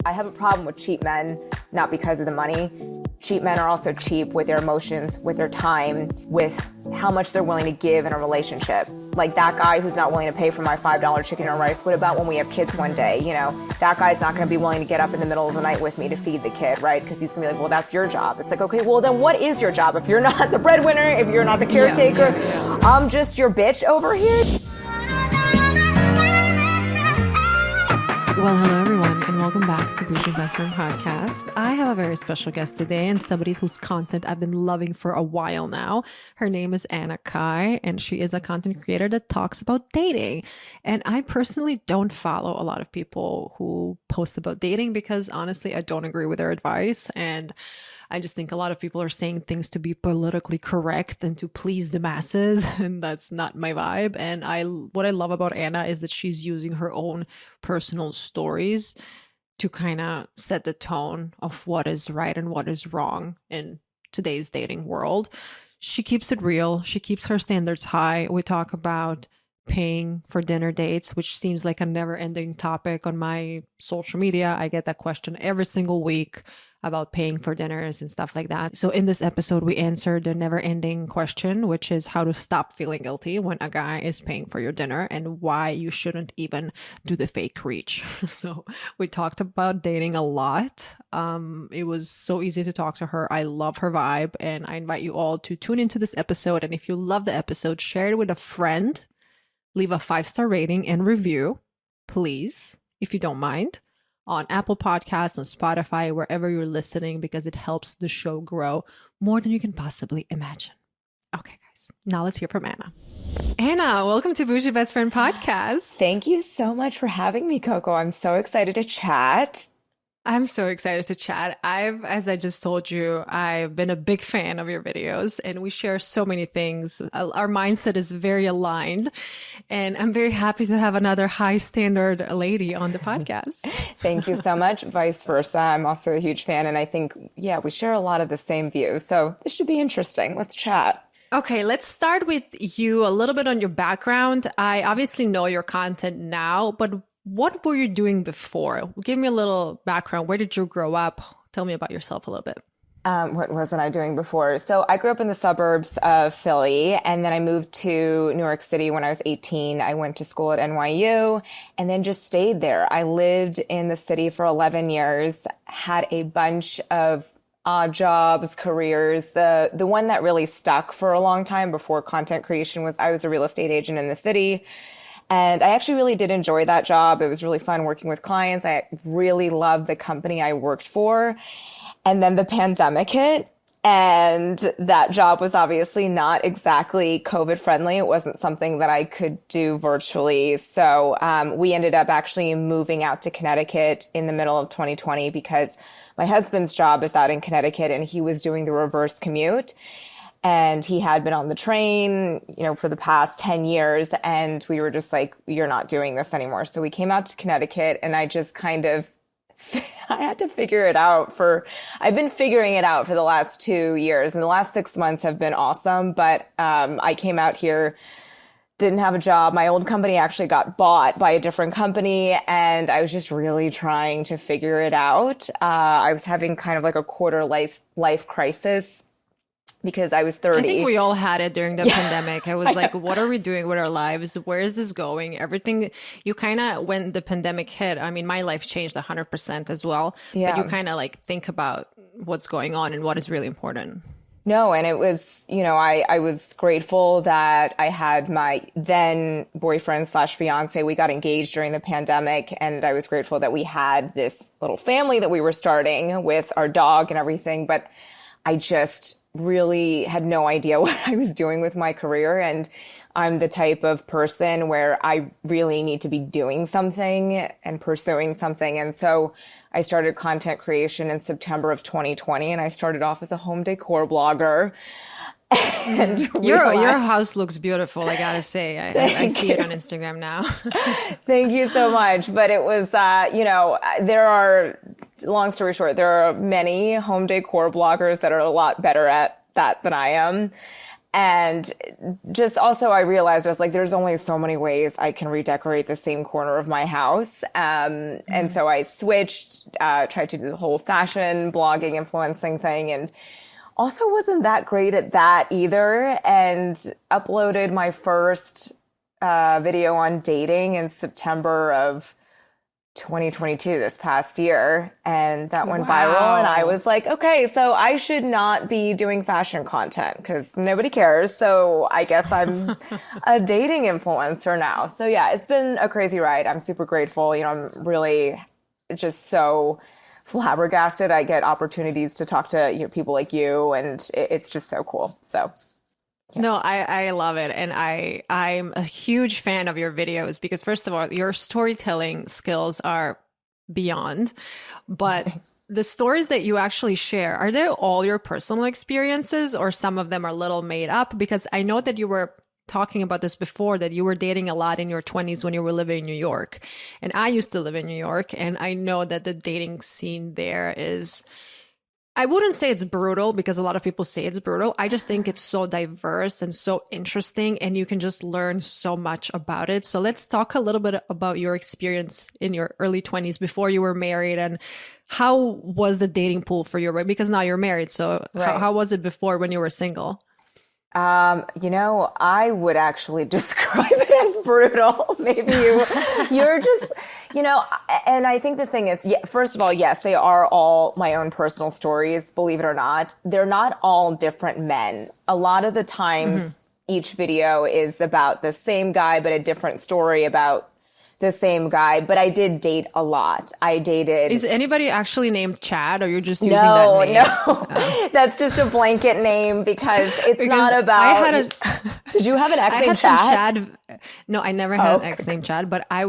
I have a problem with cheap men, not because of the money. Cheap men are also cheap with their emotions, with their time, with how much they're willing to give in a relationship. Like that guy who's not willing to pay for my $5 chicken and rice, what about when we have kids one day? You know, that guy's not gonna be willing to get up in the middle of the night with me to feed the kid, right? Because he's gonna be like, well, that's your job. It's like, okay, well then what is your job? If you're not the breadwinner, if you're not the caretaker, I'm just your bitch over here. Well, hello everyone, and welcome back to Boujee Best Friend Podcast. I have a very special guest today, and somebody whose content I've been loving for a while now. Her name is Anna Kai, and she is a content creator that talks about dating. And I personally don't follow a lot of people who post about dating because honestly, I don't agree with their advice. And I just think a lot of people are saying things to be politically correct and to please the masses, and that's not my vibe. And what I love about Anna is that she's using her own personal stories to kind of set the tone of what is right and what is wrong in today's dating world. She keeps it real. She keeps her standards high. We talk about paying for dinner dates, which seems like a never-ending topic on my social media. I get that question every single week about paying for dinners and stuff like that. So in this episode, we answered the never-ending question, which is how to stop feeling guilty when a guy is paying for your dinner and why you shouldn't even do the fake reach. So we talked about dating a lot. It was so easy to talk to her. I love her vibe, and I invite you all to tune into this episode. And if you love the episode, share it with a friend. Leave a 5-star rating and review, please, if you don't mind, on Apple Podcasts, on Spotify, wherever you're listening, because it helps the show grow more than you can possibly imagine. Okay, guys, now let's hear from Anna. Anna, welcome to Boujee Best Friend Podcast. Thank you so much for having me, Coco. I'm so excited to chat. I'm so excited to chat. As I just told you, I've been a big fan of your videos, and we share so many things. Our mindset is very aligned, and I'm very happy to have another high standard lady on the podcast. Thank you so much. Vice versa. I'm also a huge fan, and I think, we share a lot of the same views. So this should be interesting. Let's chat. Okay, let's start with you, a little bit on your background. I obviously know your content now, but what were you doing before? Give me a little background. Where did you grow up? Tell me about yourself a little bit. What wasn't I doing before? So I grew up in the suburbs of Philly, and then I moved to New York City when I was 18. I went to school at NYU and then just stayed there. I lived in the city for 11 years, had a bunch of odd jobs, careers. The one that really stuck for a long time before content creation was I was a real estate agent in the city. And I actually really did enjoy that job. It was really fun working with clients. I really loved the company I worked for. And then the pandemic hit, and that job was obviously not exactly COVID friendly. It wasn't something that I could do virtually. So we ended up actually moving out to Connecticut in the middle of 2020 because my husband's job is out in Connecticut and he was doing the reverse commute. And he had been on the train, for the past 10 years. And we were just like, you're not doing this anymore. So we came out to Connecticut, and I just I had to figure it out I've been figuring it out for the last 2 years, and the last 6 months have been awesome. But, I came out here, didn't have a job. My old company actually got bought by a different company, and I was just really trying to figure it out. I was having kind of like a quarter life crisis, because I was 30. I think we all had it during the pandemic. I was like, what are we doing with our lives? Where is this going? Everything, you kind of, when the pandemic hit, I mean, my life changed 100% as well. Yeah. But you kind of like think about what's going on and what is really important. No, and it was, I was grateful that I had my then boyfriend / fiance. We got engaged during the pandemic, and I was grateful that we had this little family that we were starting with our dog and everything. But I just really had no idea what I was doing with my career. And I'm the type of person where I really need to be doing something and pursuing something. And so I started content creation in September of 2020, and I started off as a home decor blogger. And your house looks beautiful, I gotta say. I see it on Instagram now. Thank you so much. But it was, long story short, there are many home decor bloggers that are a lot better at that than I am. And just also I realized I was like, there's only so many ways I can redecorate the same corner of my house. And so I switched, tried to do the whole fashion blogging, influencing thing, and also wasn't that great at that either. And uploaded my first video on dating in September of 2022, this past year, and that went viral. And I was like, okay, so I should not be doing fashion content because nobody cares. So I guess I'm a dating influencer now. So yeah, it's been a crazy ride. I'm super grateful. You know, I'm really just so flabbergasted. I get opportunities to talk to people like you, and it's just so cool. So yeah. No, I love it. And I'm a huge fan of your videos because first of all, your storytelling skills are beyond, but the stories that you actually share, are they all your personal experiences or some of them are a little made up? Because I know that you were talking about this before, that you were dating a lot in your 20s when you were living in New York. And I used to live in New York, and I know that the dating scene there is, I wouldn't say it's brutal because a lot of people say it's brutal. I just think it's so diverse and so interesting, and you can just learn so much about it. So let's talk a little bit about your experience in your early 20s before you were married, and how was the dating pool for you? Right? Because now you're married. So how was it before when you were single? I would actually describe it as brutal. Maybe you're just, and I think the thing is, first of all, yes, they are all my own personal stories, believe it or not. They're not all different men. A lot of the times each video is about the same guy, but a different story about the same guy. But I did date a lot. I dated. Is anybody actually named Chad, or you're just using that name? No, that's just a blanket name because it's not about. Did you have an ex named Chad? No, I never had an ex named Chad, but I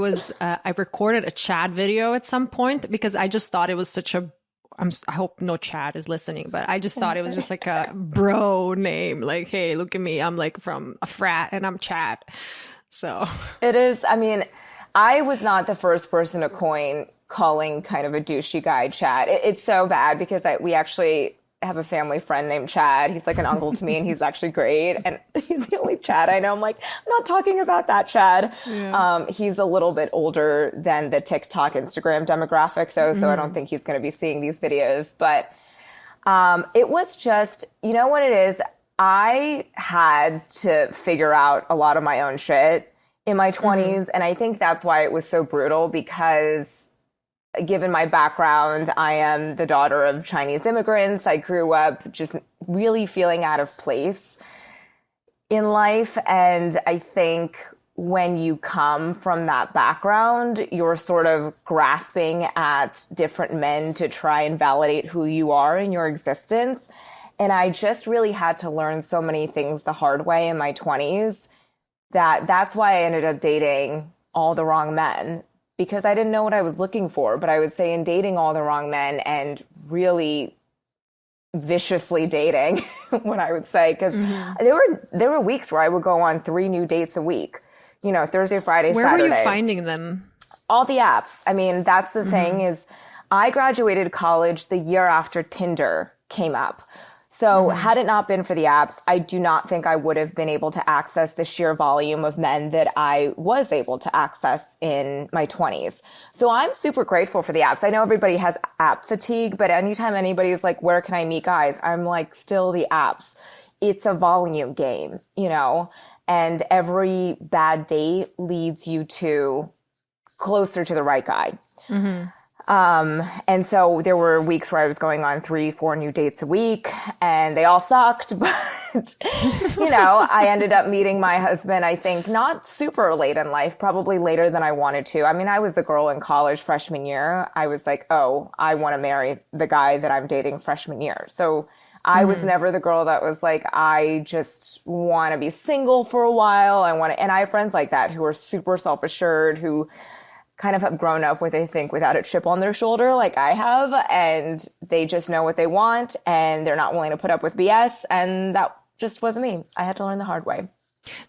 recorded a Chad video at some point because I just thought it was such a. I hope no Chad is listening, but I just thought it was just like a bro name. Like, hey, look at me. I'm like from a frat and I'm Chad. So it is. I mean, I was not the first person to coin calling kind of a douchey guy Chad. It's so bad because we actually have a family friend named Chad. He's like an uncle to me, and he's actually great. And he's the only Chad I know. I'm like, I'm not talking about that Chad. Yeah. He's a little bit older than the TikTok, Instagram demographic, though, so I don't think he's going to be seeing these videos. But it was just, you know what it is? I had to figure out a lot of my own shit in my 20s. And I think that's why it was so brutal, because given my background, I am the daughter of Chinese immigrants. I grew up just really feeling out of place in life. And I think when you come from that background, you're sort of grasping at different men to try and validate who you are in your existence. And I just really had to learn so many things the hard way in my 20s. That's why I ended up dating all the wrong men, because I didn't know what I was looking for. But I would say in dating all the wrong men and really viciously dating, what I would say, because there were weeks where I would go on 3 new dates a week, Thursday, Friday, Where Saturday. Where were you finding them? All the apps. I mean, that's the thing is I graduated college the year after Tinder came up. So had it not been for the apps, I do not think I would have been able to access the sheer volume of men that I was able to access in my 20s. So I'm super grateful for the apps. I know everybody has app fatigue, but anytime anybody's like, where can I meet guys? I'm like, still the apps. It's a volume game, and every bad date leads you to closer to the right guy. And so there were weeks where I was going on 3-4 new dates a week, and they all sucked. But, I ended up meeting my husband, I think, not super late in life, probably later than I wanted to. I mean, I was the girl in college freshman year. I was like, oh, I want to marry the guy that I'm dating freshman year. So I was never the girl that was like, I just want to be single for a while. And I have friends like that who are super self-assured, who kind of have grown up with, I think, without a chip on their shoulder like I have, and they just know what they want and they're not willing to put up with BS, and that just wasn't me. I had to learn the hard way.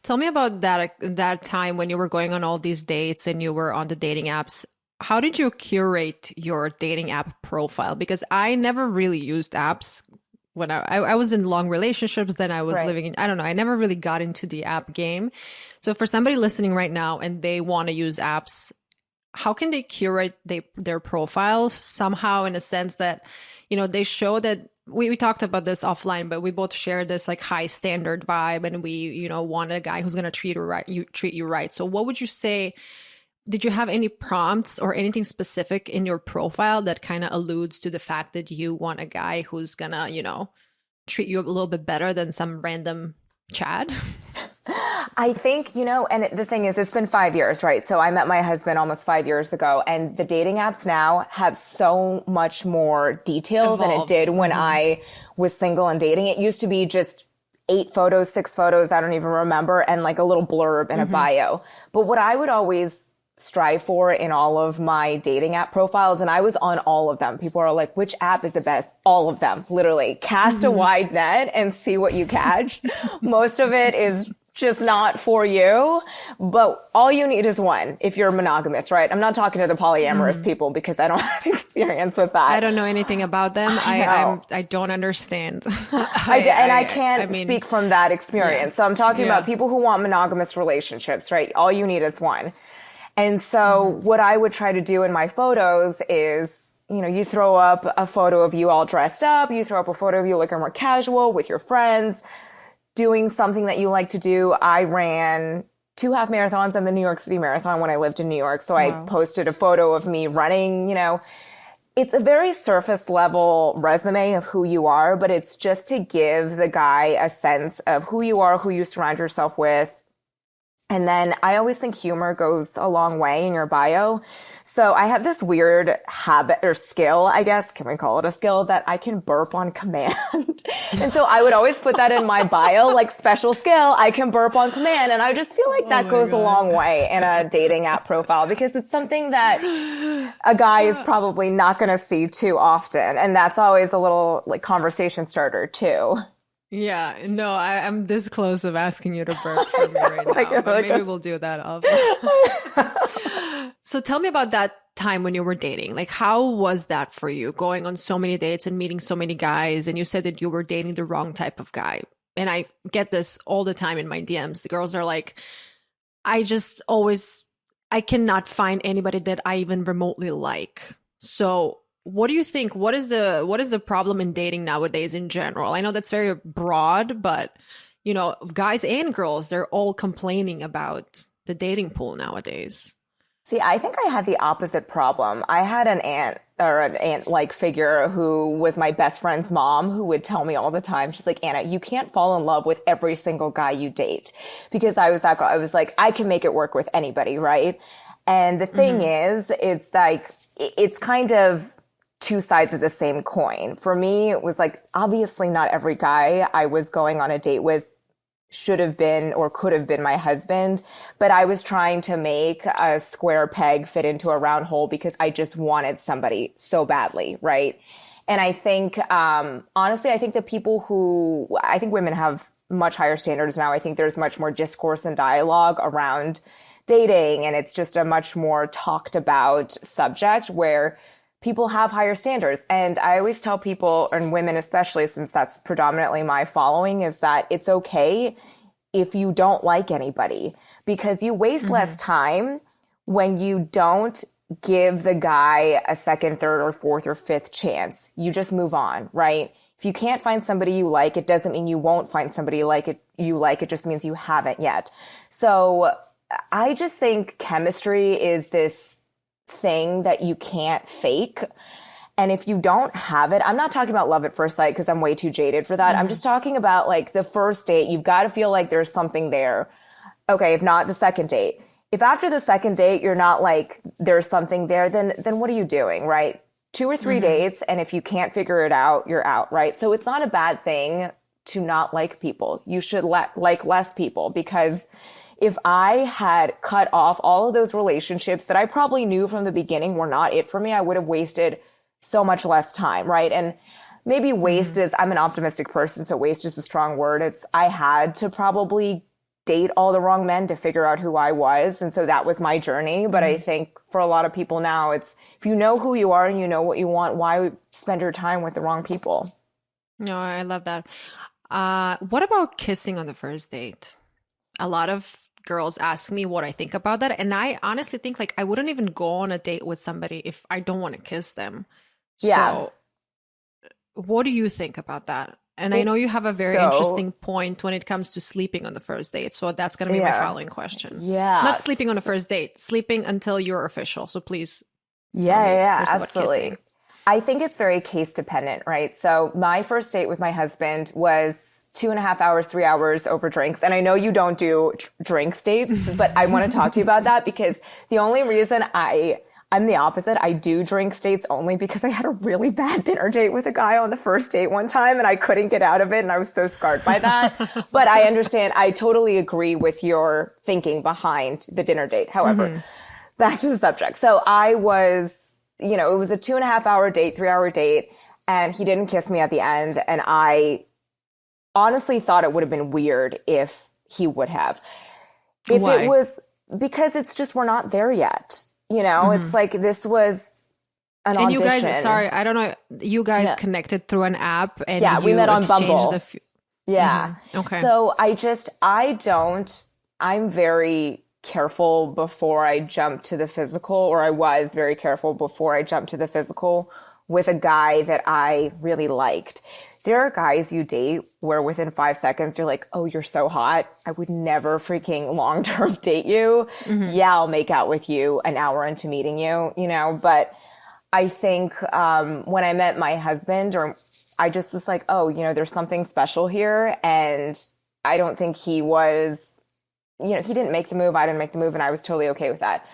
Tell me about that time when you were going on all these dates and you were on the dating apps. How did you curate your dating app profile? Because I never really used apps when I was in long relationships, then I was Right. living in, I don't know, I never really got into the app game. So for somebody listening right now and they want to use apps, how can they curate their profiles somehow in a sense that, they show that we talked about this offline, but we both share this like high standard vibe and we, want a guy who's going to treat you right. So what would you say? Did you have any prompts or anything specific in your profile that kind of alludes to the fact that you want a guy who's gonna, treat you a little bit better than some random Chad? I think, and the thing is, it's been 5 years, right? So I met my husband almost 5 years ago, and the dating apps now have so much more detail than it did when I was single and dating. It used to be just 8 photos, 6 photos, I don't even remember, and like a little blurb and a bio. But what I would always strive for in all of my dating app profiles, and I was on all of them. People are like, which app is the best? All of them, literally. Cast a wide net and see what you catch. Most of it is just not for you, but all you need is one if you're monogamous, right? I'm not talking to the polyamorous people because I don't have experience with that. I don't know anything about them. I don't understand. I can't speak from that experience. So I'm talking about people who want monogamous relationships, right? All you need is one. And so what I would try to do in my photos is, you throw up a photo of you all dressed up. You throw up a photo of you looking more casual with your friends, doing something that you like to do. I ran 2 half marathons and the New York City Marathon when I lived in New York. So I posted a photo of me running, It's a very surface level resume of who you are, but it's just to give the guy a sense of who you are, who you surround yourself with. And then I always think humor goes a long way in your bio. So I have this weird habit or skill, I guess, can we call it a skill, that I can burp on command. And so I would always put that in my bio, like special skill, I can burp on command. And I just feel like that goes a long way in a dating app profile because it's something that a guy is probably not going to see too often. And that's always a little like conversation starter too. Yeah, no, I'm this close of asking you to burp for me right now, but maybe we'll do that off. So tell me about that time when you were dating. Like, how was that for you, going on so many dates and meeting so many guys? And you said that you were dating the wrong type of guy. And I get this all the time in my DMs. The girls are like, I cannot find anybody that I even remotely like. So what do you think? What is the problem in dating nowadays in general? I know that's very broad, but guys and girls, they're all complaining about the dating pool nowadays. See, I think I had the opposite problem. I had an aunt-like figure who was my best friend's mom who would tell me all the time, she's like, Anna, you can't fall in love with every single guy you date. Because I was that girl. I was like, I can make it work with anybody, right? And the thing is, it's like, it's kind of 2 sides of the same coin. For me, it was like, obviously not every guy I was going on a date with should have been or could have been my husband, but I was trying to make a square peg fit into a round hole because I just wanted somebody so badly, right? And I think, honestly, I think I think women have much higher standards now. I think there's much more discourse and dialogue around dating, and it's just a much more talked about subject where people have higher standards. And I always tell people, and women especially, since that's predominantly my following, is that it's okay if you don't like anybody because you waste less time when you don't give the guy a second, third, or fourth, or fifth chance. You just move on, right? If you can't find somebody you like, it doesn't mean you won't find somebody you like. It just means you haven't yet. So I just think chemistry is this thing that you can't fake. And if you don't have it, I'm not talking about love at first sight because I'm way too jaded for that. I'm just talking about like the first date. You've got to feel like there's something there. Okay, if not the second date. If after the second date, you're not like, there's something there, then what are you doing, right? 2 or 3 dates. And if you can't figure it out, you're out, right? So it's not a bad thing to not like people. You should like less people because if I had cut off all of those relationships that I probably knew from the beginning were not it for me, I would have wasted so much less time, right? And maybe waste is, I'm an optimistic person, so waste is a strong word. I had to probably date all the wrong men to figure out who I was. And so that was my journey. But I think for a lot of people now, it's if you know who you are and you know what you want, why spend your time with the wrong people? No, I love that. What about kissing on the first date? A lot of girls ask me what I think about that, and I honestly think like I wouldn't even go on a date with somebody if I don't want to kiss them. Yeah. So, what do you think about that? And I know you It's have a very so, interesting point when it comes to sleeping on the first date. So that's going to be my yeah. following question. Not Yeah. sleeping on the first date, sleeping until you're official. So please tell Yeah, yeah, me yeah, first about absolutely. kissing. I think it's very case dependent, right? So my first date with my husband was 2.5 hours, 3 hours over drinks. And I know you don't do drinks dates, but I want to talk to you about that because the only reason I'm the opposite. I do drink dates only because I had a really bad dinner date with a guy on the first date one time and I couldn't get out of it and I was so scarred by that. But I understand. I totally agree with your thinking behind the dinner date. However, back to the subject. So I was, it was a 2.5 hour date, 3 hour date, and he didn't kiss me at the end. And I honestly thought it would have been weird if he would have. If Why? it was because it's just, we're not there yet. It's like this was an And you audition. guys, sorry, I don't know. You guys Yeah. connected through an app and Yeah, we you met on exchanged Bumble. a few. Yeah. Okay. So I'm very careful before I jump to the physical, or I was very careful before I jumped to the physical with a guy that I really liked. There are guys you date where within 5 seconds you're like, oh, you're so hot. I would never freaking long-term date you. Yeah, I'll make out with you an hour into meeting you, but I think when I met my husband, or I just was like, oh, there's something special here. And I don't think he was, he didn't make the move. I didn't make the move. And I was totally okay with that.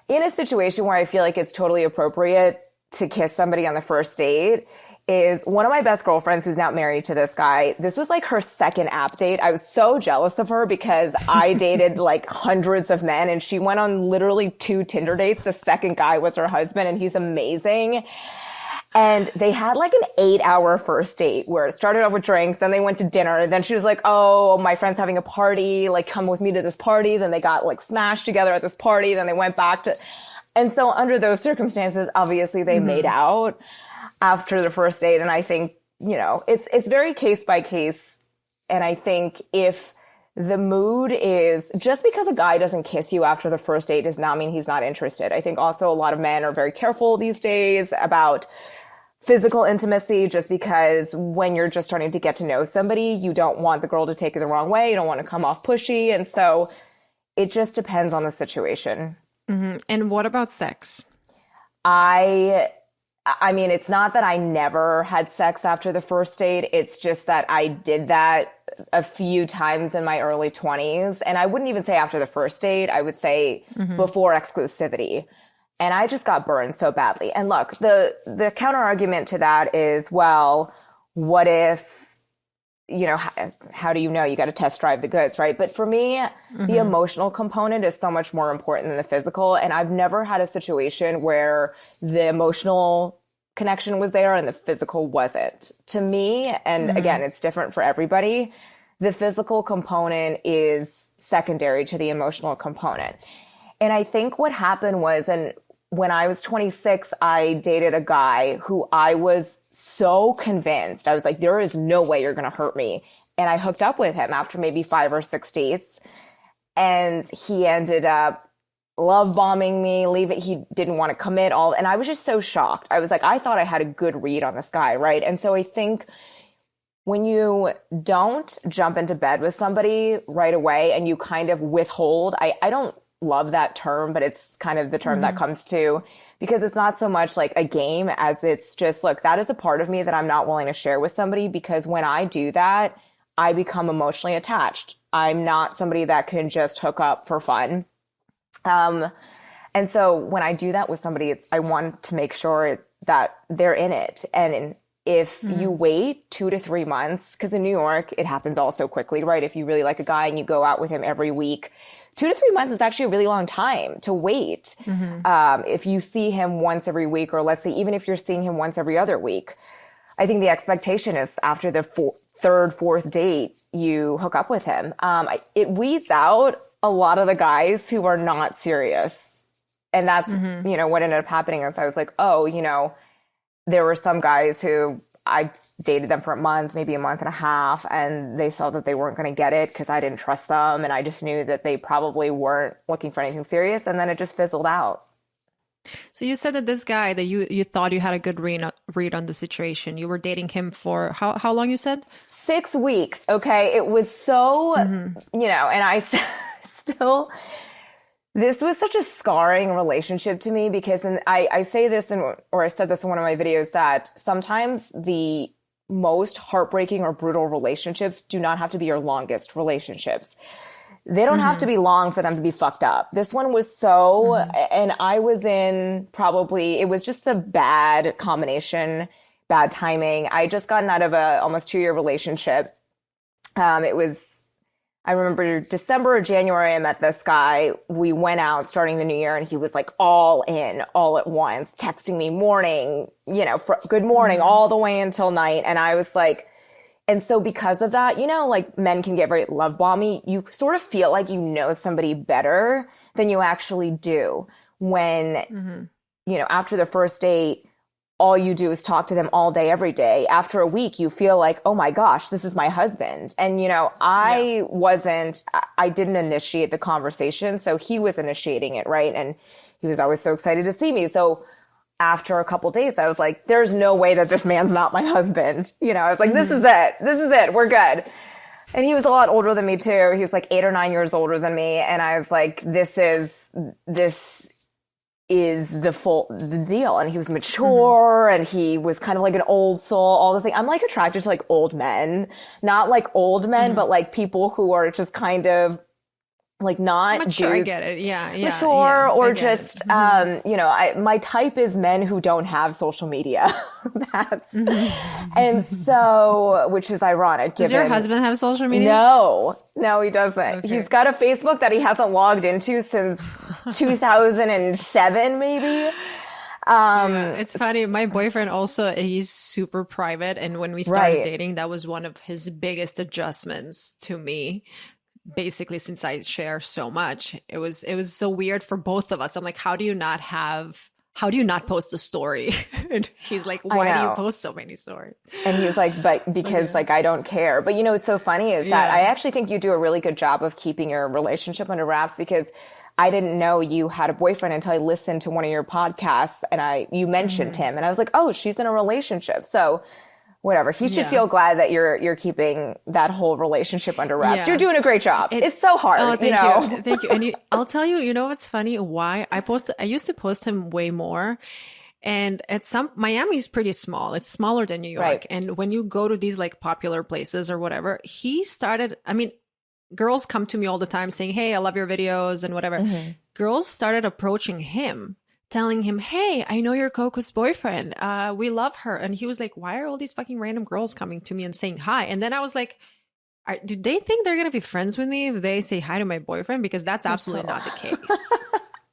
In a situation where I feel like it's totally appropriate to kiss somebody on the first date is one of my best girlfriends who's now married to this guy. This was like her second app date. I was so jealous of her because I dated like hundreds of men and she went on literally 2 Tinder dates. The second guy was her husband and he's amazing. And they had like an 8-hour first date where it started off with drinks, then they went to dinner. Then she was like, oh, my friend's having a party, like come with me to this party. Then they got like smashed together at this party. Then they went back to, and so under those circumstances, obviously they made out after the first date. And I think, it's very case by case. And I think if the mood is, just because a guy doesn't kiss you after the first date does not mean he's not interested. I think also a lot of men are very careful these days about physical intimacy, just because when you're just starting to get to know somebody, you don't want the girl to take it the wrong way. You don't want to come off pushy. And so it just depends on the situation. And what about sex? I mean, it's not that I never had sex after the first date. It's just that I did that a few times in my early 20s. And I wouldn't even say after the first date. I would say before exclusivity. And I just got burned so badly. And look, the counter argument to that is, well, what if, how do you know? You got to test drive the goods, right? But for me, the emotional component is so much more important than the physical. And I've never had a situation where the emotional connection was there and the physical wasn't. To me, and again, it's different for everybody, the physical component is secondary to the emotional component. And I think what happened was, and when I was 26, I dated a guy who I was so convinced. I was like, there is no way you're going to hurt me. And I hooked up with him after maybe 5 or 6 dates. And he ended up love bombing me, he didn't want to commit all. And I was just so shocked. I was like, I thought I had a good read on this guy, right? And so I think when you don't jump into bed with somebody right away and you kind of withhold, I don't love that term, but it's kind of the term that comes to, because it's not so much like a game as it's just, look, that is a part of me that I'm not willing to share with somebody, because when I do that, I become emotionally attached. I'm not somebody that can just hook up for fun. And so when I do that with somebody, I want to make sure that they're in it. And if you wait 2 to 3 months, because in New York, it happens all so quickly, right? If you really like a guy and you go out with him every week, 2 to 3 months is actually a really long time to wait. If you see him once every week, or let's say even if you're seeing him once every other week, I think the expectation is after the third, fourth date, you hook up with him. It weeds out a lot of the guys who are not serious. And that's, what ended up happening is I was like, oh, there were some guys who I dated them for a month, maybe a month and a half, and they saw that they weren't going to get it because I didn't trust them. And I just knew that they probably weren't looking for anything serious. And then it just fizzled out. So you said that this guy that you thought you had a good read on the situation, you were dating him for how long you said? 6 weeks. Okay. It was so, and I still, this was such a scarring relationship to me because, and I say this or I said this in one of my videos, that sometimes the most heartbreaking or brutal relationships do not have to be your longest relationships. They don't have to be long for them to be fucked up. This one was so, and I was in it was just a bad combination, bad timing. I just gotten out of a almost 2-year relationship. I remember December or January, I met this guy. We went out starting the new year and he was like all in, all at once, texting me morning, good morning, all the way until night. And I was like, and so because of that, like men can get very love bomby. You sort of feel like you know somebody better than you actually do when, after the first date, all you do is talk to them all day, every day. After a week, you feel like, oh my gosh, this is my husband. And, I didn't initiate the conversation. So he was initiating it, right? And he was always so excited to see me. So after a couple dates, I was like, there's no way that this man's not my husband. I was like, this is it. This is it. We're good. And he was a lot older than me too. He was like 8 or 9 years older than me. And I was like, this is the deal. And he was mature and he was kind of like an old soul, all the things. I'm like attracted to like old men, not like old men, but like people who are just kind of like not mature. Dudes, I get it. Yeah. Mature or just, my type is men who don't have social media. And so, which is ironic. Does your husband have social media? No, he doesn't. Okay. He's got a Facebook that he hasn't logged into since 2007, maybe. It's funny. My boyfriend also, he's super private. And when we started dating, that was one of his biggest adjustments to me. Basically, since I share so much, it was so weird for both of us. I'm like, how do you not post a story? And he's like, why do you post so many stories? And he's like, but because like, I don't care. But what's so funny is that I actually think you do a really good job of keeping your relationship under wraps, because I didn't know you had a boyfriend until I listened to one of your podcasts and you mentioned him and I was like, oh, she's in a relationship. So whatever. He should feel glad that you're keeping that whole relationship under wraps. You're doing a great job. It's so hard. Oh, thank you. Thank you. And I'll tell you, what's funny? Why I used to post him way more. And Miami's pretty small. It's smaller than New York. Right. And when you go to these like popular places or whatever, girls come to me all the time saying, hey, I love your videos and whatever. Girls started approaching him, telling him, hey, I know you're Coco's boyfriend. We love her. And he was like, why are all these fucking random girls coming to me and saying hi? And then I was like, do they think they're going to be friends with me if they say hi to my boyfriend? Because that's absolutely not the case.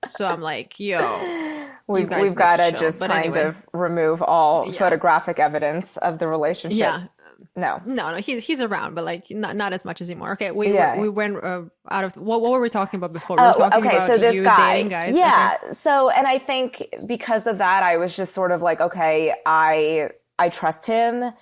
So I'm like, yo, we've got to just kind of remove all photographic evidence of the relationship. Yeah. No, he's around, but like not as much as anymore. Okay, we went out of what were we talking about before? We were talking about so this you guy, dating guys. Yeah. Okay. So, and I think because of that, I was just sort of like, okay, I trust him.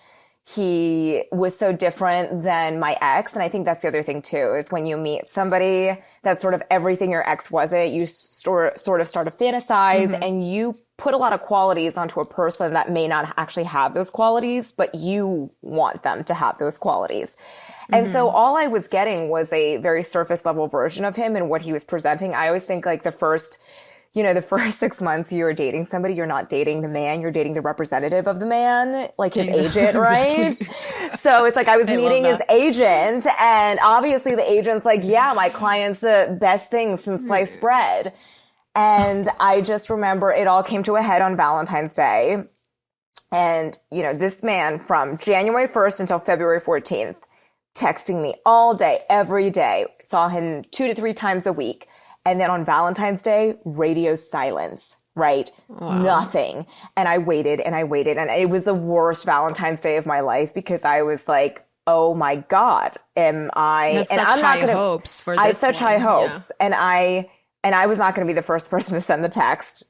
He was so different than my ex. And I think that's the other thing too, is when you meet somebody that's sort of everything your ex wasn't, you sort of start to fantasize and you put a lot of qualities onto a person that may not actually have those qualities, but you want them to have those qualities. And so all I was getting was a very surface level version of him and what he was presenting. I always think like the first 6 months you're dating somebody, you're not dating the man, you're dating the representative of the man, like his agent, right? So it's like I was meeting his agent, and obviously the agent's like, yeah, my client's the best thing since sliced bread. And I just remember it all came to a head on Valentine's Day. And, this man from January 1st until February 14th, texting me all day, every day, saw him 2 to 3 times a week. And then on Valentine's Day, radio silence, right? Wow. Nothing. And I waited and I waited. And it was the worst Valentine's Day of my life because I was like, oh my God, am I? You had such high hopes for this. I had such high hopes. Yeah. And I was not going to be the first person to send the text.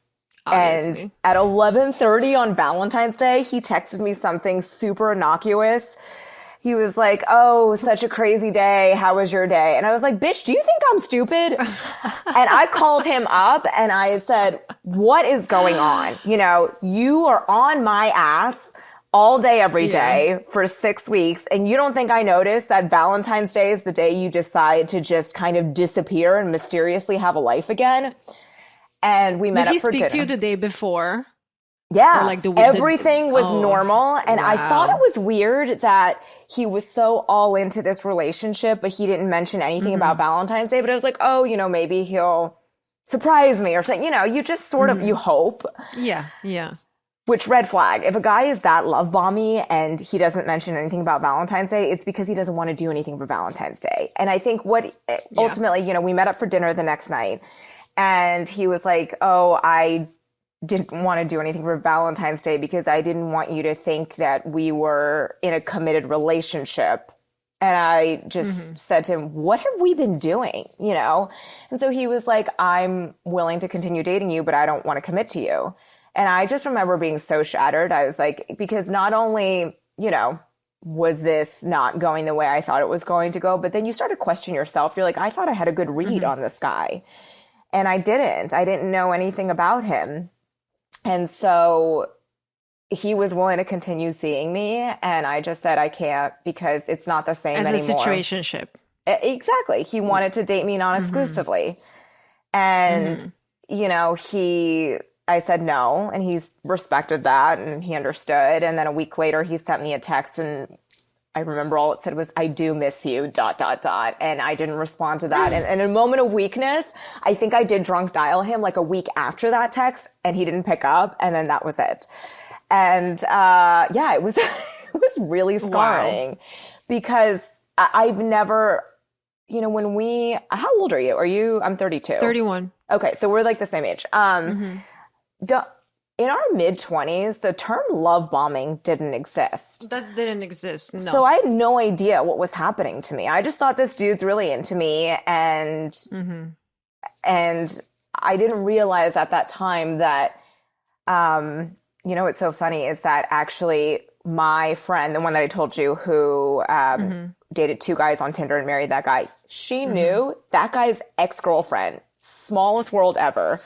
And Obviously. at 11:30 on Valentine's Day, he texted me something super innocuous. He was like, "Oh, such a crazy day. How was your day?" And I was like, "Bitch, do you think I'm stupid?" And I called him up and I said, "What is going on? You know, you are on my ass all day, every day for 6 weeks. And you don't think I noticed that Valentine's Day is the day you decide to just kind of disappear and mysteriously have a life again?" And we met Did he up for speak dinner. to you the day before? Yeah, Or like everything was normal. And I thought wow. it was weird that he was so all into this relationship, but he didn't mention anything about Valentine's Day. But I was like, oh, you know, maybe he'll surprise me or something. You know, you just sort of, you hope. Yeah, yeah. Which, red flag. If a guy is that love bomby and he doesn't mention anything about Valentine's Day, it's because he doesn't want to do anything for Valentine's Day. And I think ultimately, you know, we met up for dinner the next night and he was like, oh, I didn't want to do anything for Valentine's Day because I didn't want you to think that we were in a committed relationship. And I just said to him, what have we been doing? You know? And so he was like, I'm willing to continue dating you, but I don't want to commit to you. And I just remember being so shattered. I was like, because not only, you know, was this not going the way I thought it was going to go, but then you start to question yourself. You're like, I thought I had a good read on this guy. And I didn't. I didn't know anything about him. And so he was willing to continue seeing me. And I just said, I can't because it's not the same anymore. As a situationship. Exactly. He wanted to date me non-exclusively. And, you know, I said no, and he respected that and he understood. And then a week later, he sent me a text and I remember all it said was, I do miss you, ... And I didn't respond to that. And in a moment of weakness, I think I did drunk dial him like a week after that text and he didn't pick up. And then that was it. And, yeah, it was, it was really scarring because I've never, you know, how old are you? I'm 32. 31. Okay. So we're like the same age. In our mid-20s, the term love bombing didn't exist. That didn't exist. No. So I had no idea what was happening to me. I just thought this dude's really into me. And I didn't realize at that time that, you know, what's so funny is that actually my friend, the one that I told you who dated 2 guys on Tinder and married that guy, she knew that guy's ex-girlfriend, smallest world ever.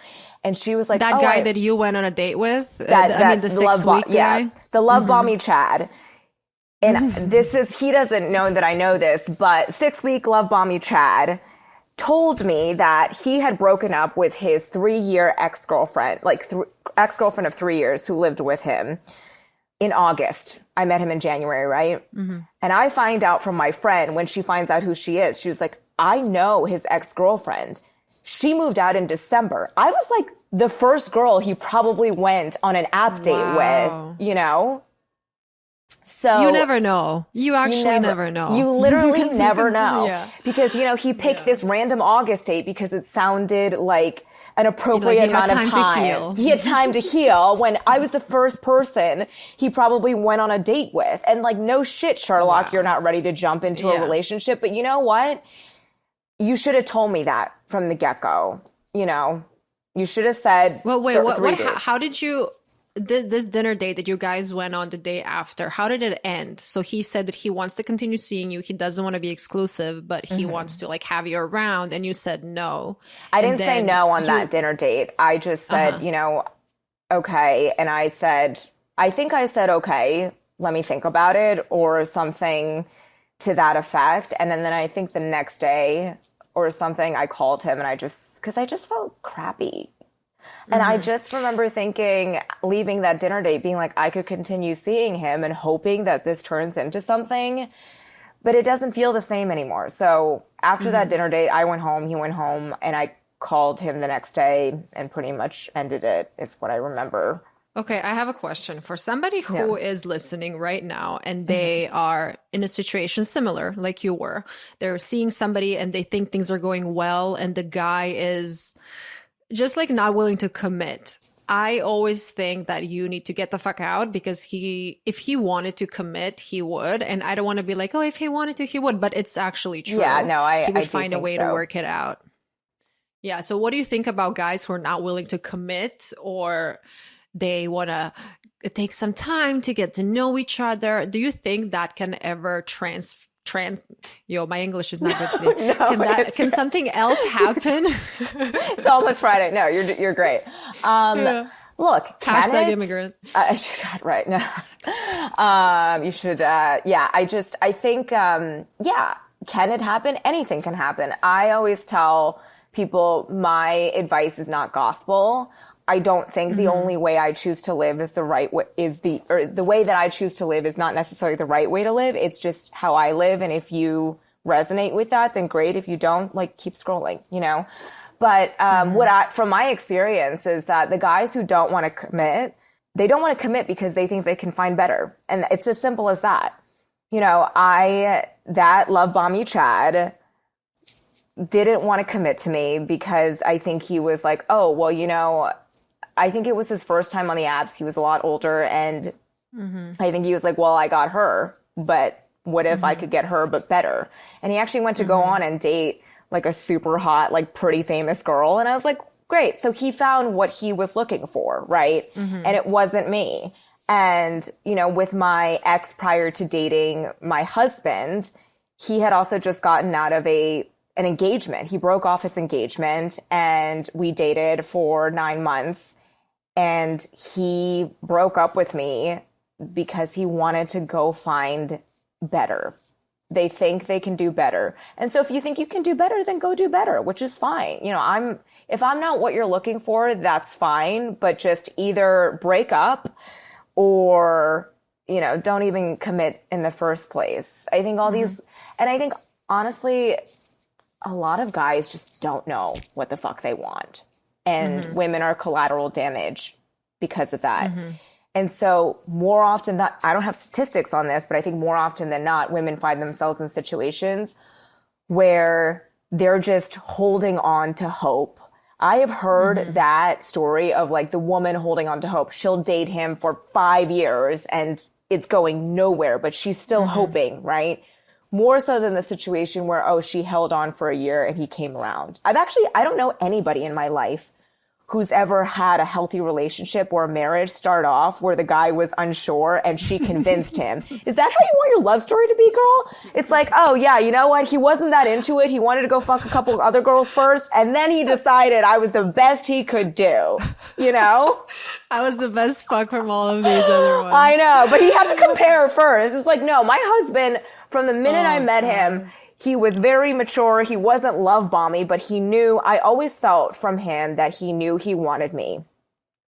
And she was like, that guy that you went on a date with? I mean, the 6-week guy? Yeah, the love bomby Chad. And he doesn't know that I know this, but 6-week love bomby Chad told me that he had broken up with his 3-year ex-girlfriend, ex-girlfriend of 3 years who lived with him in August. I met him in January, right? And I find out from my friend when she finds out who she is, she was like, I know his ex-girlfriend. She moved out in December. I was like the first girl he probably went on an app date with, you know? So you never know. You actually never know. You literally never know. Yeah. Because, you know, he picked this random August date because it sounded like an appropriate amount of time. He had time to heal when I was the first person he probably went on a date with. And like, no shit, Sherlock, you're not ready to jump into a relationship. But you know what? You should have told me that from the get-go. You know, you should have said, well, wait, how did you, this dinner date that you guys went on the day after, how did it end? So he said that he wants to continue seeing you. He doesn't want to be exclusive, but he wants to like have you around. And you said no. I didn't say no on that dinner date. I just said, you know, okay. And I said, okay, let me think about it or something to that effect. And then I think the next day or something, I called him and because I just felt crappy. And I just remember thinking, leaving that dinner date, being like, I could continue seeing him and hoping that this turns into something, but it doesn't feel the same anymore. So after that dinner date, I went home, he went home, and I called him the next day and pretty much ended it, is what I remember. Okay, I have a question for somebody who is listening right now and they are in a situation similar like you were. They're seeing somebody and they think things are going well and the guy is just like not willing to commit. I always think that you need to get the fuck out because if he wanted to commit, he would. And I don't want to be like, oh, if he wanted to, he would. But it's actually true. Yeah, no, he would find a way to work it out. Yeah. So what do you think about guys who are not willing to commit, or they want to take some time to get to know each other? Do you think that can ever my English is not good today. No, Can something else happen? it's almost Friday. No, you're great. Yeah. Look, can Hashtag it? immigrant. God, right. No. You should, yeah, I think, yeah, can it happen? Anything can happen. I always tell people my advice is not gospel. I don't think the only way I choose to live is the right way, or the way that I choose to live is not necessarily the right way to live. It's just how I live. And if you resonate with that, then great. If you don't, like, keep scrolling, you know? But, from my experience is that the guys who don't want to commit, they don't want to commit because they think they can find better. And it's as simple as that. You know, that love bomby Chad didn't want to commit to me because I think he was like, oh, well, you know, I think it was his first time on the apps. He was a lot older. And I think he was like, well, I got her, but what if I could get her, but better? And he actually went to go on and date like a super hot, like pretty famous girl. And I was like, great. So he found what he was looking for, right? And it wasn't me. And, you know, with my ex prior to dating my husband, he had also just gotten out of an engagement. He broke off his engagement and we dated for 9 months. And he broke up with me because he wanted to go find better. They think they can do better. And so if you think you can do better, then go do better, which is fine. You know, if I'm not what you're looking for, that's fine. But just either break up or, you know, don't even commit in the first place. I think all these, and I think honestly, a lot of guys just don't know what the fuck they want. And women are collateral damage because of that. And so more often that, I don't have statistics on this, but I think more often than not, women find themselves in situations where they're just holding on to hope. I have heard that story of like the woman holding on to hope. She'll date him for 5 years and it's going nowhere, but she's still hoping, right? More so than the situation where, oh, she held on for a year and he came around. I don't know anybody in my life who's ever had a healthy relationship or a marriage start off where the guy was unsure and she convinced him. Is that how you want your love story to be, girl? It's like, oh yeah, you know what? He wasn't that into it. He wanted to go fuck a couple of other girls first. And then he decided I was the best he could do, you know? I was the best fuck from all of these other ones. I know, but he had to compare first. It's like, no, my husband, from the minute I met him, he was very mature. He wasn't love bomby, but he knew, I always felt from him that he knew he wanted me.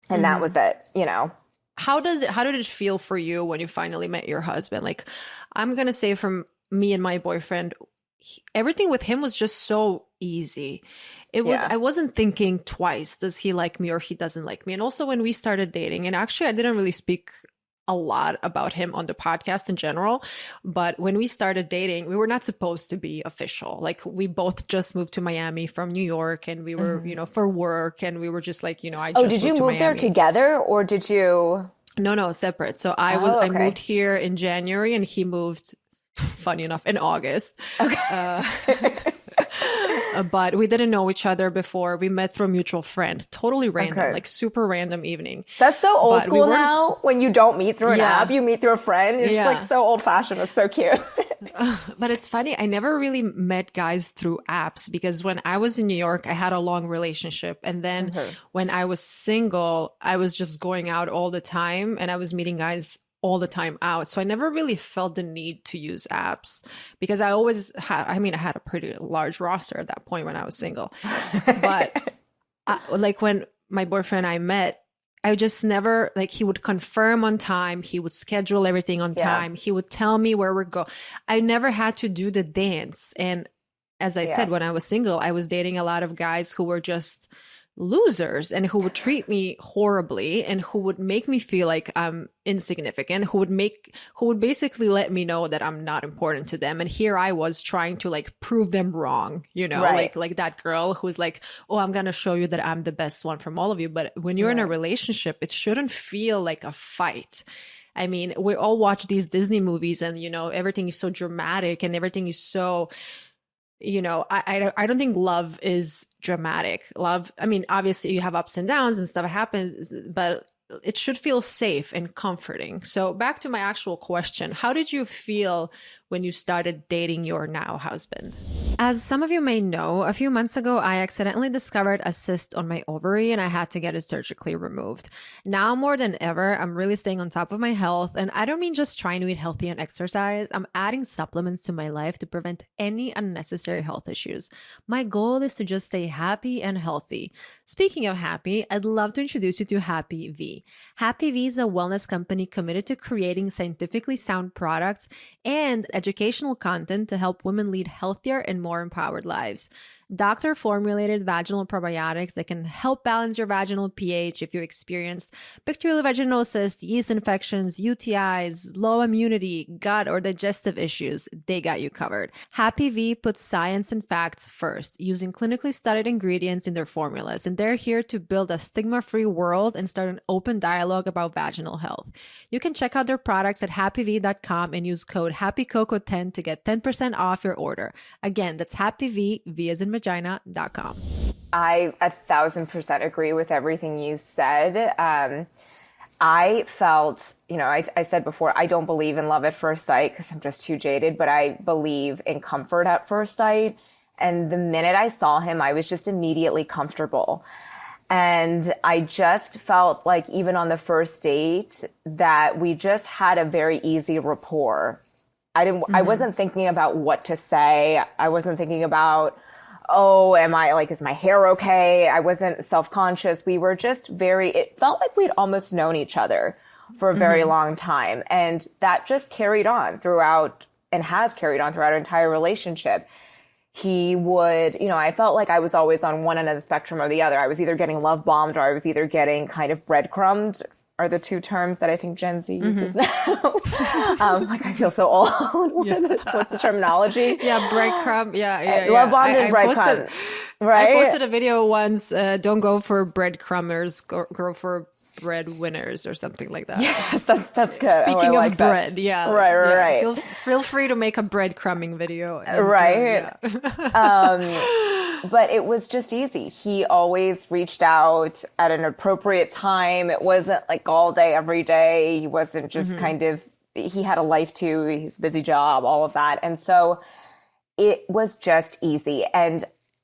And that was it, you know. How did it feel for you when you finally met your husband? Like, I'm going to say from me and my boyfriend, everything with him was just so easy. I wasn't thinking twice, does he like me or he doesn't like me? And also when we started dating, and actually I didn't really speak a lot about him on the podcast in general, but when we started dating, we were not supposed to be official. Like, we both just moved to Miami from New York, and we were, you know, for work, and we were just like, you know, did you move there together, or did you? No, separate. So I moved here in January, and he moved, funny enough, in August. Okay. But we didn't know each other before. We met through a mutual friend. Totally random, like super random evening. That's so old school now. When you don't meet through an app, you meet through a friend. It's like so old fashioned. It's so cute. But it's funny. I never really met guys through apps because when I was in New York, I had a long relationship. And then when I was single, I was just going out all the time and I was meeting guys all the time out. So I never really felt the need to use apps because I always had, I had a pretty large roster at that point when I was single. But like when my boyfriend and I met, I just never, like, he would confirm on time. He would schedule everything on time. He would tell me where we're going. I never had to do the dance. And as I said, when I was single, I was dating a lot of guys who were just losers and who would treat me horribly and who would make me feel like I'm insignificant, who would basically let me know that I'm not important to them. And here I was trying to like prove them wrong, you know, like that girl who's like, oh, I'm going to show you that I'm the best one from all of you. But when you're in a relationship, it shouldn't feel like a fight. I mean, we all watch these Disney movies and, you know, everything is so dramatic and everything is so, I don't think love is dramatic. Love, I mean, obviously you have ups and downs and stuff happens, but it should feel safe and comforting. So back to my actual question, how did you feel when you started dating your now husband? As some of you may know, a few months ago, I accidentally discovered a cyst on my ovary and I had to get it surgically removed. Now more than ever, I'm really staying on top of my health. And I don't mean just trying to eat healthy and exercise. I'm adding supplements to my life to prevent any unnecessary health issues. My goal is to just stay happy and healthy. Speaking of happy, I'd love to introduce you to Happy V. Happy V is a wellness company committed to creating scientifically sound products and educational content to help women lead healthier and more empowered lives. Doctor formulated vaginal probiotics that can help balance your vaginal pH if you experienced bacterial vaginosis, yeast infections, UTIs, low immunity, gut or digestive issues. They got you covered. Happy V puts science and facts first, using clinically studied ingredients in their formulas, and they're here to build a stigma-free world and start an open dialogue about vaginal health. You can check out their products at happyv.com and use code HAPPYCOCO10 to get 10% off your order. Again, that's happyv, V as in vagina.com. I 1,000% agree with everything you said. I felt, I said before, I don't believe in love at first sight because I'm just too jaded, but I believe in comfort at first sight. And the minute I saw him, I was just immediately comfortable. And I just felt like even on the first date that we just had a very easy rapport. I wasn't thinking about what to say. I wasn't thinking about, is my hair okay? I wasn't self-conscious. We were just it felt like we'd almost known each other for a very long time. And that just carried on throughout and has carried on throughout our entire relationship. He would, I felt like I was always on one end of the spectrum or the other. I was either getting love bombed or I was either getting kind of breadcrumbed, are the two terms that I think Gen Z uses now. I feel so old. What's the terminology? Yeah, breadcrumb. Yeah. Love bombed and breadcrumb. Right? I posted a video once, don't go for breadcrumbers, go for breadwinners or something like that. Yes, that's good. Speaking of bread, yeah. Right. Feel free to make a breadcrumbing video. Right. But it was just easy. He always reached out at an appropriate time. It wasn't like all day, every day. He wasn't just he had a life too. He's a busy job, all of that. And so it was just easy. And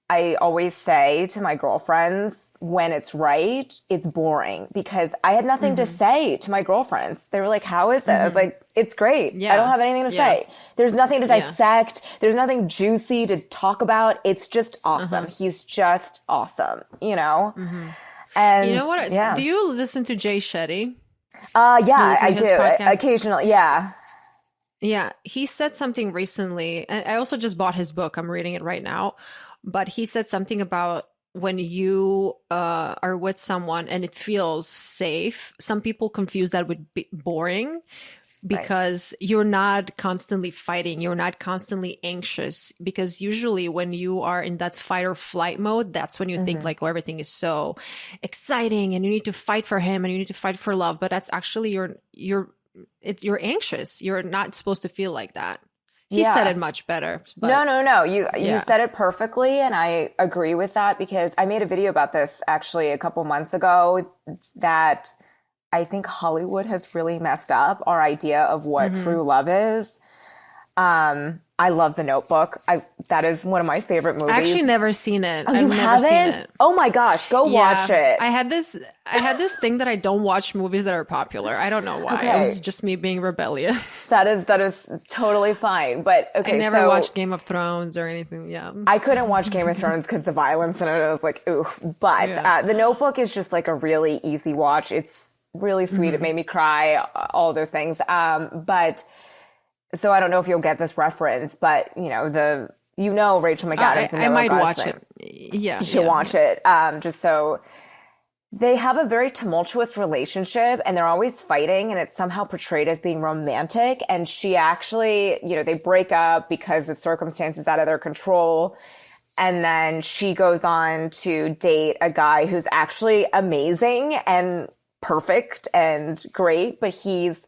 I always say to my girlfriends, when it's right, it's boring, because I had nothing to say to my girlfriends. They were like, how is it? I was like, it's great. I don't have anything to say. There's nothing to dissect. There's nothing juicy to talk about. It's just awesome. He's just awesome, And you know what? Yeah. Do you listen to Jay Shetty? Yeah, I do. Occasionally. Yeah. Yeah. He said something recently, and I also just bought his book. I'm reading it right now. But he said something about when you are with someone and it feels safe. Some people confuse that with boring, because you're not constantly fighting. You're not constantly anxious, because usually when you are in that fight or flight mode, that's when you think like, everything is so exciting and you need to fight for him and you need to fight for love. But that's actually you're anxious. You're not supposed to feel like that. He said it much better. But No. You said it perfectly, and I agree with that, because I made a video about this actually a couple months ago, that I think Hollywood has really messed up our idea of what true love is. I love The Notebook. That is one of my favorite movies. I actually never seen it. Oh, I've never seen it. Oh my gosh, go watch it. I had this thing that I don't watch movies that are popular. I don't know why. Okay. It was just me being rebellious. That is totally fine. But okay, I never watched Game of Thrones or anything. Yeah. I couldn't watch Game of Thrones because the violence in it, I was like, ooh. But The Notebook is just like a really easy watch. It's really sweet. It made me cry, all those things. But so I don't know if you'll get this reference, but Rachel McAdams. I might watch it. Yeah, you should watch it. Just so they have a very tumultuous relationship, and they're always fighting, and it's somehow portrayed as being romantic. And she actually, they break up because of circumstances out of their control. And then she goes on to date a guy who's actually amazing and perfect and great, but he's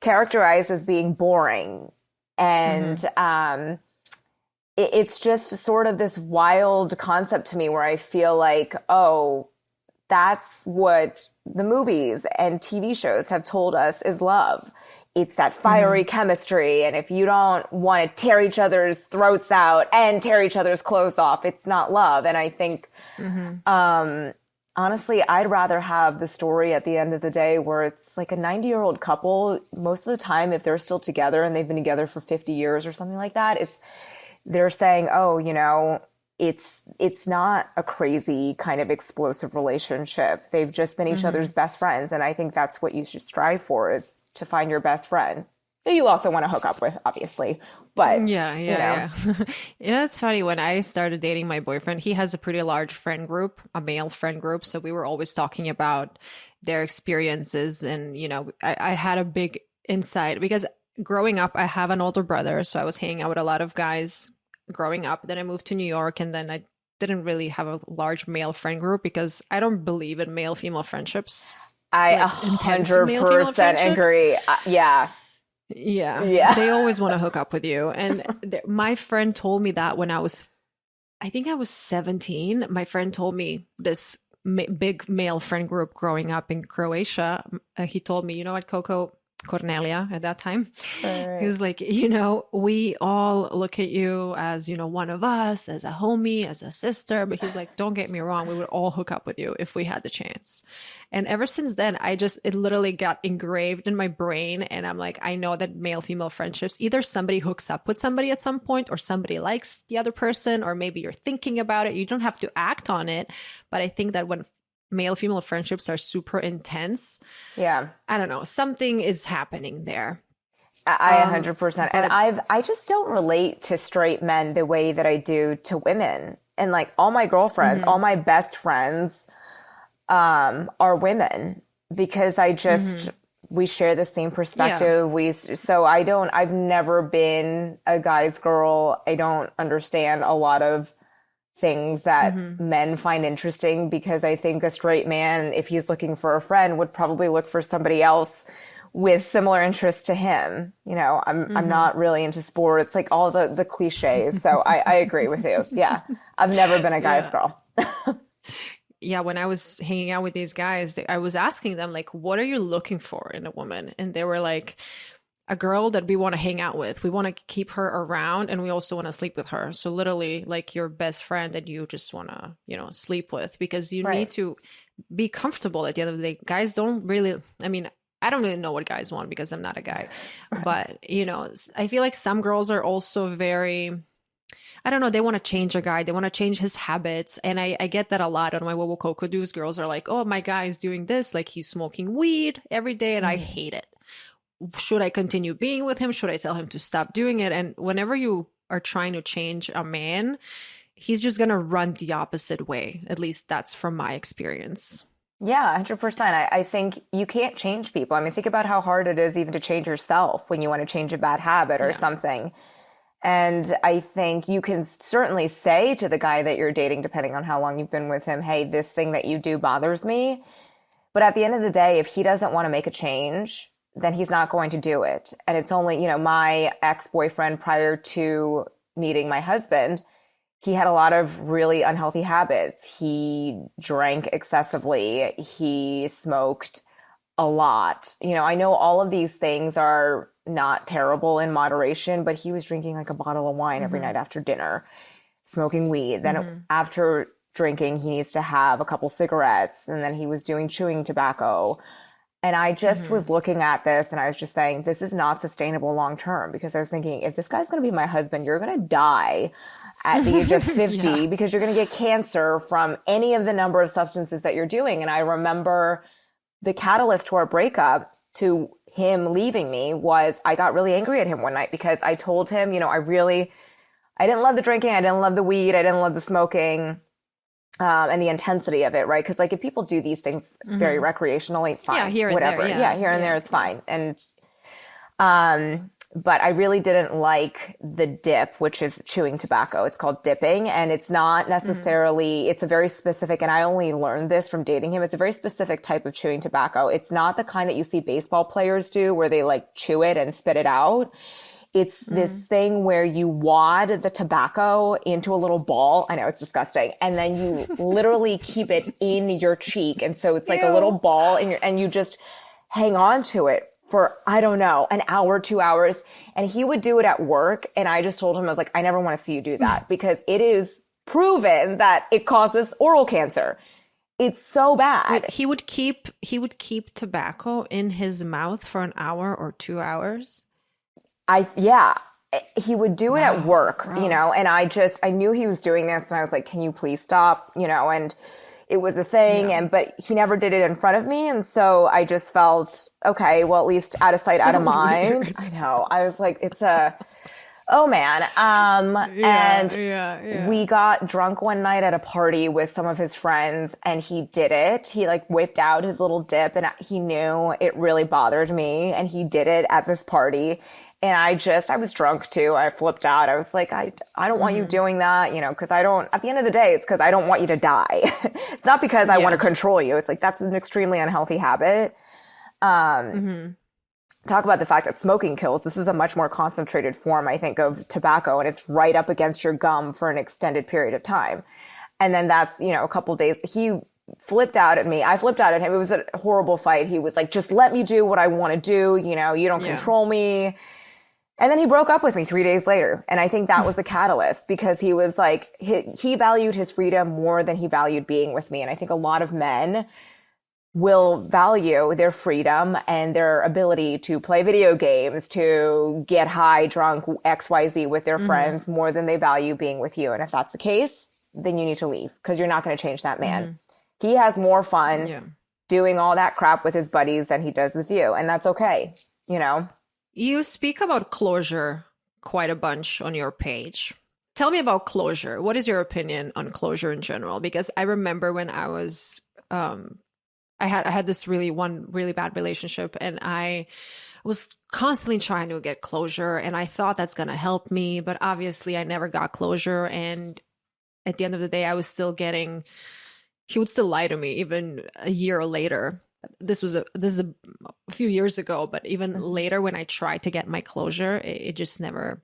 characterized as being boring. And it's just sort of this wild concept to me where I feel like, oh, that's what the movies and TV shows have told us is love. It's that fiery chemistry. And if you don't want to tear each other's throats out and tear each other's clothes off, it's not love. And I think, honestly, I'd rather have the story at the end of the day where it's like a 90-year-old couple. Most of the time, if they're still together and they've been together for 50 years or something like that, they're saying, oh, it's not a crazy kind of explosive relationship. They've just been each other's best friends. And I think that's what you should strive for, is to find your best friend who you also want to hook up with, obviously. But yeah. It's funny, when I started dating my boyfriend, he has a pretty large friend group, a male friend group. So we were always talking about their experiences. And, I had a big insight because growing up, I have an older brother. So I was hanging out with a lot of guys growing up. Then I moved to New York, and then I didn't really have a large male friend group because I don't believe in male-female friendships. I 100% agree. Yeah. They always want to hook up with you. And my friend told me that when I was 17. My friend told me this big male friend group growing up in Croatia. He told me, you know what, Coco, Cornelia at that time. Right. He was like, we all look at you as, one of us, as a homie, as a sister. But he's like, don't get me wrong, we would all hook up with you if we had the chance. And ever since then, it literally got engraved in my brain. And I'm like, I know that male-female friendships, either somebody hooks up with somebody at some point, or somebody likes the other person, or maybe you're thinking about it. You don't have to act on it. But I think that when male-female friendships are super intense, I don't know, something is happening there. I 100%. And I just don't relate to straight men the way that I do to women. And like all my girlfriends, all my best friends are women, because I just, we share the same perspective. I've never been a guy's girl. I don't understand a lot of things that men find interesting, because I think a straight man, if he's looking for a friend, would probably look for somebody else with similar interests to him. I'm not really into sports, like all the cliches. So I agree with you. Yeah. I've never been a guy's girl. When I was hanging out with these guys, I was asking them, like, what are you looking for in a woman? And they were like, a girl that we want to hang out with. We want to keep her around, and we also want to sleep with her. So literally like your best friend that you just want to, sleep with, because you need to be comfortable at the end of the day. Guys don't really, I don't really know what guys want because I'm not a guy, but I feel like some girls are also very, I don't know, they want to change a guy. They want to change his habits. And I get that a lot on my What Will Coco Do's. Girls are like, oh, my guy is doing this. Like, he's smoking weed every day and I hate it. Should I continue being with him? Should I tell him to stop doing it? And whenever you are trying to change a man, he's just going to run the opposite way. At least that's from my experience. Yeah, 100%. I think you can't change people. Think about how hard it is even to change yourself when you want to change a bad habit or something. And I think you can certainly say to the guy that you're dating, depending on how long you've been with him, hey, this thing that you do bothers me. But at the end of the day, if he doesn't want to make a change, then he's not going to do it. And it's only, my ex-boyfriend prior to meeting my husband, he had a lot of really unhealthy habits. He drank excessively. He smoked a lot. I know all of these things are not terrible in moderation, but he was drinking like a bottle of wine every night after dinner, smoking weed. Then after drinking, he needs to have a couple cigarettes. And then he was doing chewing tobacco. And I just was looking at this and I was just saying, this is not sustainable long term, because I was thinking, if this guy's going to be my husband, you're going to die at the age of 50 because you're going to get cancer from any of the number of substances that you're doing. And I remember the catalyst to our breakup, to him leaving me, was I got really angry at him one night because I told him, I didn't love the drinking. I didn't love the weed. I didn't love the smoking. And the intensity of it, right? Because like if people do these things very recreationally, fine, here and whatever. There, here and there, it's fine. And but I really didn't like the dip, which is chewing tobacco. It's called dipping, and it's not necessarily. It's a very specific, and I only learned this from dating him. It's a very specific type of chewing tobacco. It's not the kind that you see baseball players do, where they like chew it and spit it out. It's this thing where you wad the tobacco into a little ball. I know it's disgusting. And then you literally keep it in your cheek. And so it's like a little ball and you just hang on to it for, I don't know, an hour, 2 hours. And he would do it at work. And I just told him, I was like, I never want to see you do that because it is proven that it causes oral cancer. It's so bad. He would keep tobacco in his mouth for an hour or 2 hours. He would do it at work, gross. And I knew he was doing this and I was like, can you please stop, and it was a thing but he never did it in front of me. And so I just felt, okay, well, at least out of sight, out of mind. Weird. I know. I was like, oh man. We got drunk one night at a party with some of his friends and he did it. He like whipped out his little dip and he knew it really bothered me and he did it at this party. And I was drunk too. I flipped out. I was like, I don't want you doing that, cause at the end of the day, it's cause I don't want you to die. It's not because I want to control you. It's like, that's an extremely unhealthy habit. Talk about the fact that smoking kills. This is a much more concentrated form, I think, of tobacco, and it's right up against your gum for an extended period of time. And then that's, a couple days. He flipped out at me. I flipped out at him. It was a horrible fight. He was like, just let me do what I want to do. You don't control me. And then he broke up with me 3 days later. And I think that was the catalyst because he was like, he valued his freedom more than he valued being with me. And I think a lot of men will value their freedom and their ability to play video games, to get high, drunk, XYZ with their friends more than they value being with you. And if that's the case, then you need to leave because you're not going to change that man. He has more fun doing all that crap with his buddies than he does with you. And that's okay, You speak about closure quite a bunch on your page. Tell me about closure. What is your opinion on closure in general? Because I remember when I was, I had this really bad relationship and I was constantly trying to get closure and I thought that's going to help me, but obviously I never got closure. And at the end of the day, he would still lie to me even a year later. This is a few years ago, but even later when I tried to get my closure, it just never,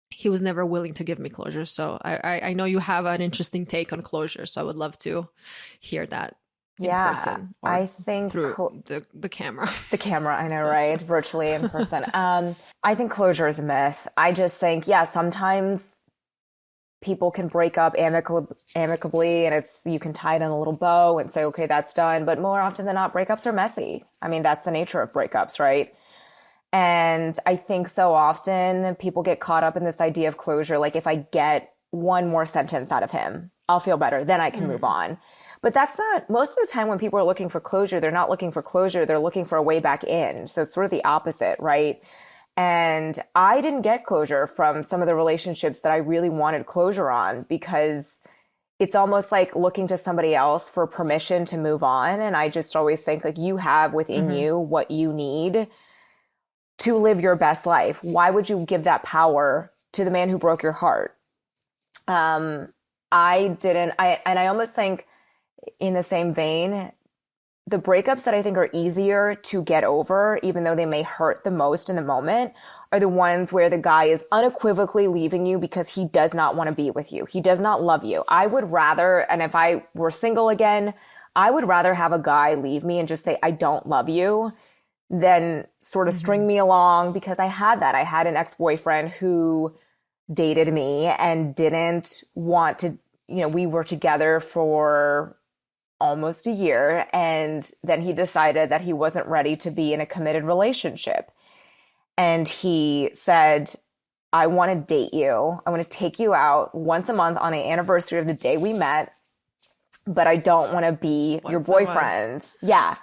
he was never willing to give me closure. So I know you have an interesting take on closure. So I would love to hear that in person. I think through the camera. The camera, I know, right? Virtually in person. I think closure is a myth. I just think, sometimes people can break up amicably and you can tie it in a little bow and say, okay, that's done. But more often than not, breakups are messy. I mean, that's the nature of breakups, right? And I think so often people get caught up in this idea of closure. Like if I get one more sentence out of him, I'll feel better. Then I can move on. But that's not, most of the time when people are looking for closure, they're not looking for closure. They're looking for a way back in. So it's sort of the opposite, right? And I didn't get closure from some of the relationships that I really wanted closure on because it's almost like looking to somebody else for permission to move on. And I just always think like you have within you what you need to live your best life. Why would you give that power to the man who broke your heart? I almost think in the same vein, the breakups that I think are easier to get over, even though they may hurt the most in the moment, are the ones where the guy is unequivocally leaving you because he does not want to be with you. He does not love you. I would rather, and if I were single again, I would rather have a guy leave me and just say, I don't love you, than sort of string me along because I had that. I had an ex-boyfriend who dated me and didn't want to, we were together for almost a year. And then he decided that he wasn't ready to be in a committed relationship. And he said, I want to date you. I want to take you out once a month on the anniversary of the day we met, but I don't want to be your boyfriend. Yeah.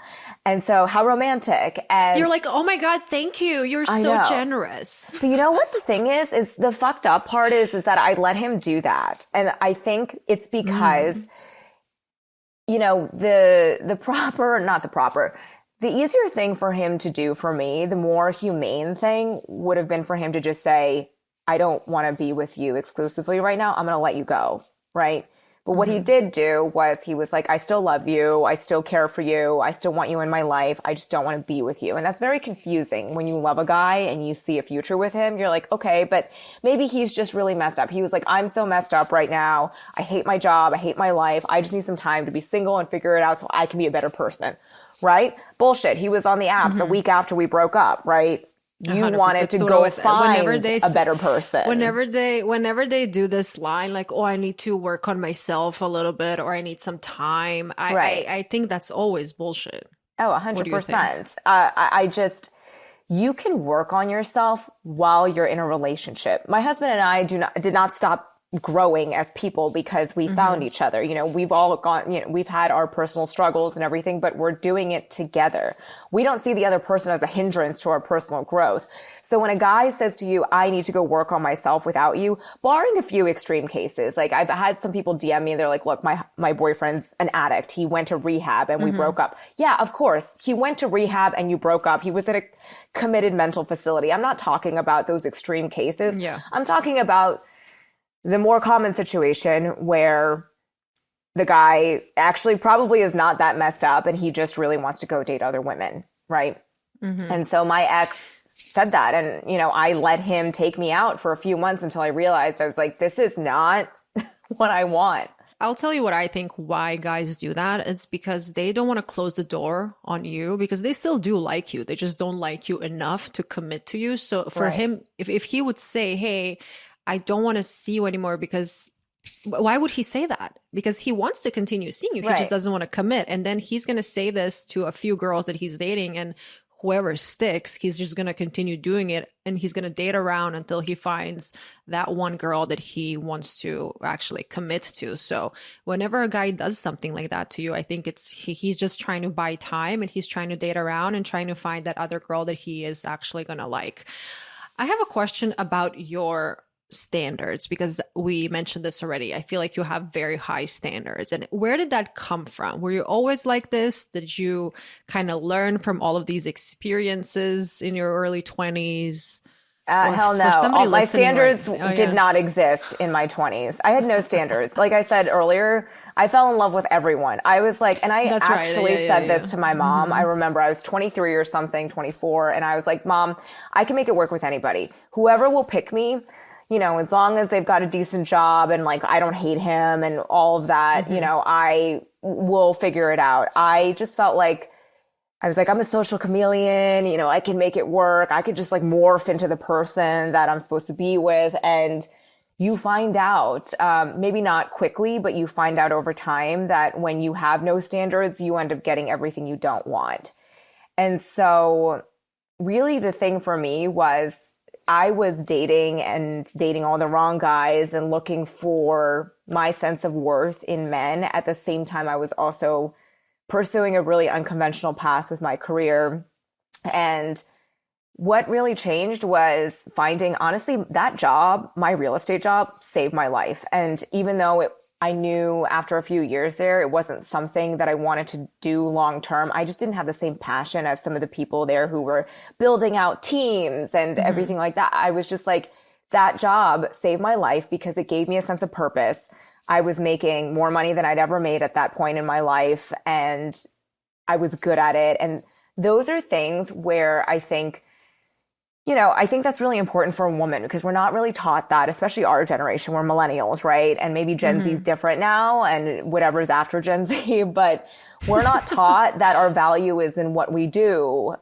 And so how romantic. And you're like, oh my God, thank you. You're so generous. But you know what the thing is the fucked up part is that I let him do that. And I think it's because the easier thing for him to do for me, the more humane thing would have been for him to just say, I don't want to be with you exclusively right now. I'm going to let you go. Right. But what he did do was he was like, I still love you. I still care for you. I still want you in my life. I just don't want to be with you. And that's very confusing when you love a guy and you see a future with him. You're like, okay, but maybe he's just really messed up. He was like, I'm so messed up right now. I hate my job. I hate my life. I just need some time to be single and figure it out so I can be a better person. Right? Bullshit. He was on the apps a week after we broke up, right? You 100%. wanted to go find a better person. Whenever they do this line, like, oh, I need to work on myself a little bit, or I need some time. I think that's always bullshit. Oh, 100%. I just, you can work on yourself while you're in a relationship. My husband and I did not stop growing as people because we found each other. You know, we've all gone, you know, we've had our personal struggles and everything, but we're doing it together. We don't see the other person as a hindrance to our personal growth. So when a guy says to you, I need to go work on myself without you, barring a few extreme cases, like I've had some people DM me and they're like, look, my boyfriend's an addict. He went to rehab and we broke up. Yeah, of course. He went to rehab and you broke up. He was at a committed mental facility. I'm not talking about those extreme cases. Yeah. I'm talking about the more common situation where the guy actually probably is not that messed up and he just really wants to go date other women, right? And so my ex said that, and, you know, I let him take me out for a few months until I realized, I was like, this is not what I want. I'll tell you what I think why guys do that. It's because they don't want to close the door on you, because they still do like you. They just don't like you enough to commit to you. So for him, if he would say, hey, I don't want to see you anymore, because why would he say that? Because he wants to continue seeing you. He just doesn't want to commit. And then he's going to say this to a few girls that he's dating, and whoever sticks, he's just going to continue doing it. And he's going to date around until he finds that one girl that he wants to actually commit to. So whenever a guy does something like that to you, I think he's just trying to buy time, and he's trying to date around and trying to find that other girl that he is actually going to like. I have a question about your standards, because we mentioned this already. I feel like you have very high standards. And where did that come from? Were you always like this? Did you kind of learn from all of these experiences in your early 20s? Hell no. My standards did not exist in my 20s. I had no standards. Like I said earlier, I fell in love with everyone. I was like, and I said this to my mom. I remember I was 23 or something, 24. And I was like, Mom, I can make it work with anybody. Whoever will pick me, you know, as long as they've got a decent job and like I don't hate him and all of that, you know, I will figure it out. I just felt like I was like, I'm a social chameleon, you know, I can make it work. I could just like morph into the person that I'm supposed to be with. And you find out, maybe not quickly, but you find out over time that when you have no standards, you end up getting everything you don't want. And so really the thing for me was, I was dating all the wrong guys and looking for my sense of worth in men. At the same time, I was also pursuing a really unconventional path with my career. And what really changed was finding, honestly, that job, my real estate job, saved my life. And even though I knew after a few years there, it wasn't something that I wanted to do long term. I just didn't have the same passion as some of the people there who were building out teams and everything like that. I was just like, that job saved my life because it gave me a sense of purpose. I was making more money than I'd ever made at that point in my life, and I was good at it. And those are things where I think, you know, I think that's really important for a woman, because we're not really taught that, especially our generation. We're millennials, right? And maybe Gen Z is different now and whatever's after Gen Z, but we're not taught that our value is in what we do.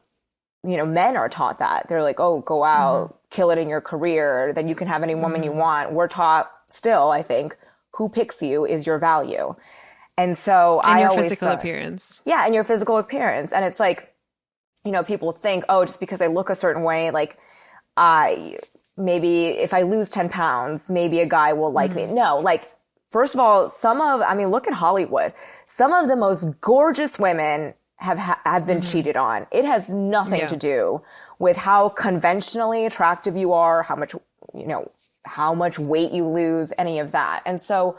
You know, men are taught that. They're like, oh, go out, kill it in your career, then you can have any woman you want. We're taught still, I think, who picks you is your value. And so I always physical appearance. Yeah, and your physical appearance. And it's like, you know, people think, oh, just because I look a certain way, like, maybe if I lose 10 pounds, maybe a guy will like me. No, like, first of all, look at Hollywood. Some of the most gorgeous women have been cheated on. It has nothing to do with how conventionally attractive you are, how much weight you lose, any of that. And so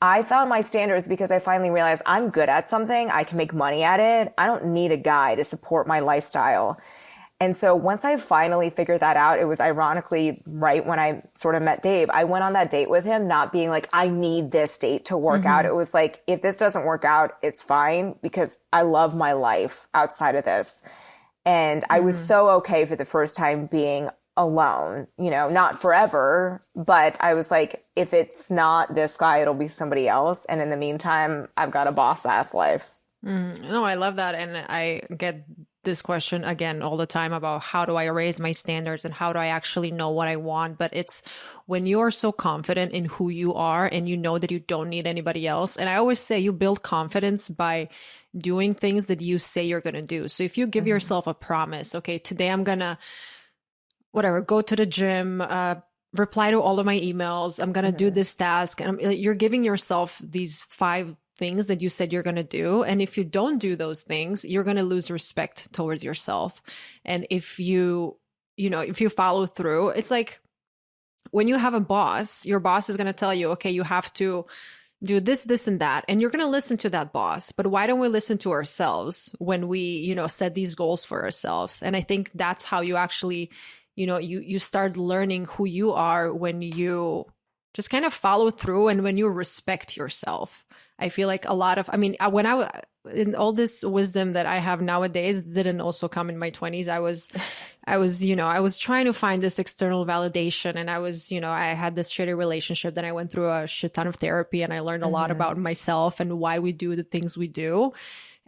I found my standards because I finally realized I'm good at something. I can make money at it. I don't need a guy to support my lifestyle. And so once I finally figured that out, it was ironically right when I sort of met Dave. I went on that date with him, not being like, I need this date to work out. It was like, if this doesn't work out, it's fine because I love my life outside of this. And I was so okay for the first time being alone, you know, not forever, but I was like, if it's not this guy, it'll be somebody else. And in the meantime, I've got a boss ass life. No, I love that. And I get this question again all the time about how do I raise my standards and how do I actually know what I want? But it's when you're so confident in who you are and you know that you don't need anybody else. And I always say you build confidence by doing things that you say you're going to do. So if you give yourself a promise, okay, today I'm going to, whatever, go to the gym, reply to all of my emails, I'm going to do this task. And you're giving yourself these 5 things that you said you're going to do. And if you don't do those things, you're going to lose respect towards yourself. And if if you follow through, it's like when you have a boss, your boss is going to tell you, okay, you have to do this, this, and that. And you're going to listen to that boss. But why don't we listen to ourselves when we, set these goals for ourselves? And I think that's how you actually, you start learning who you are when you just kind of follow through and when you respect yourself. I feel like when in all this wisdom that I have nowadays didn't also come in my 20s. I was trying to find this external validation, and I had this shitty relationship. Then I went through a shit ton of therapy, and I learned a lot about myself and why we do the things we do.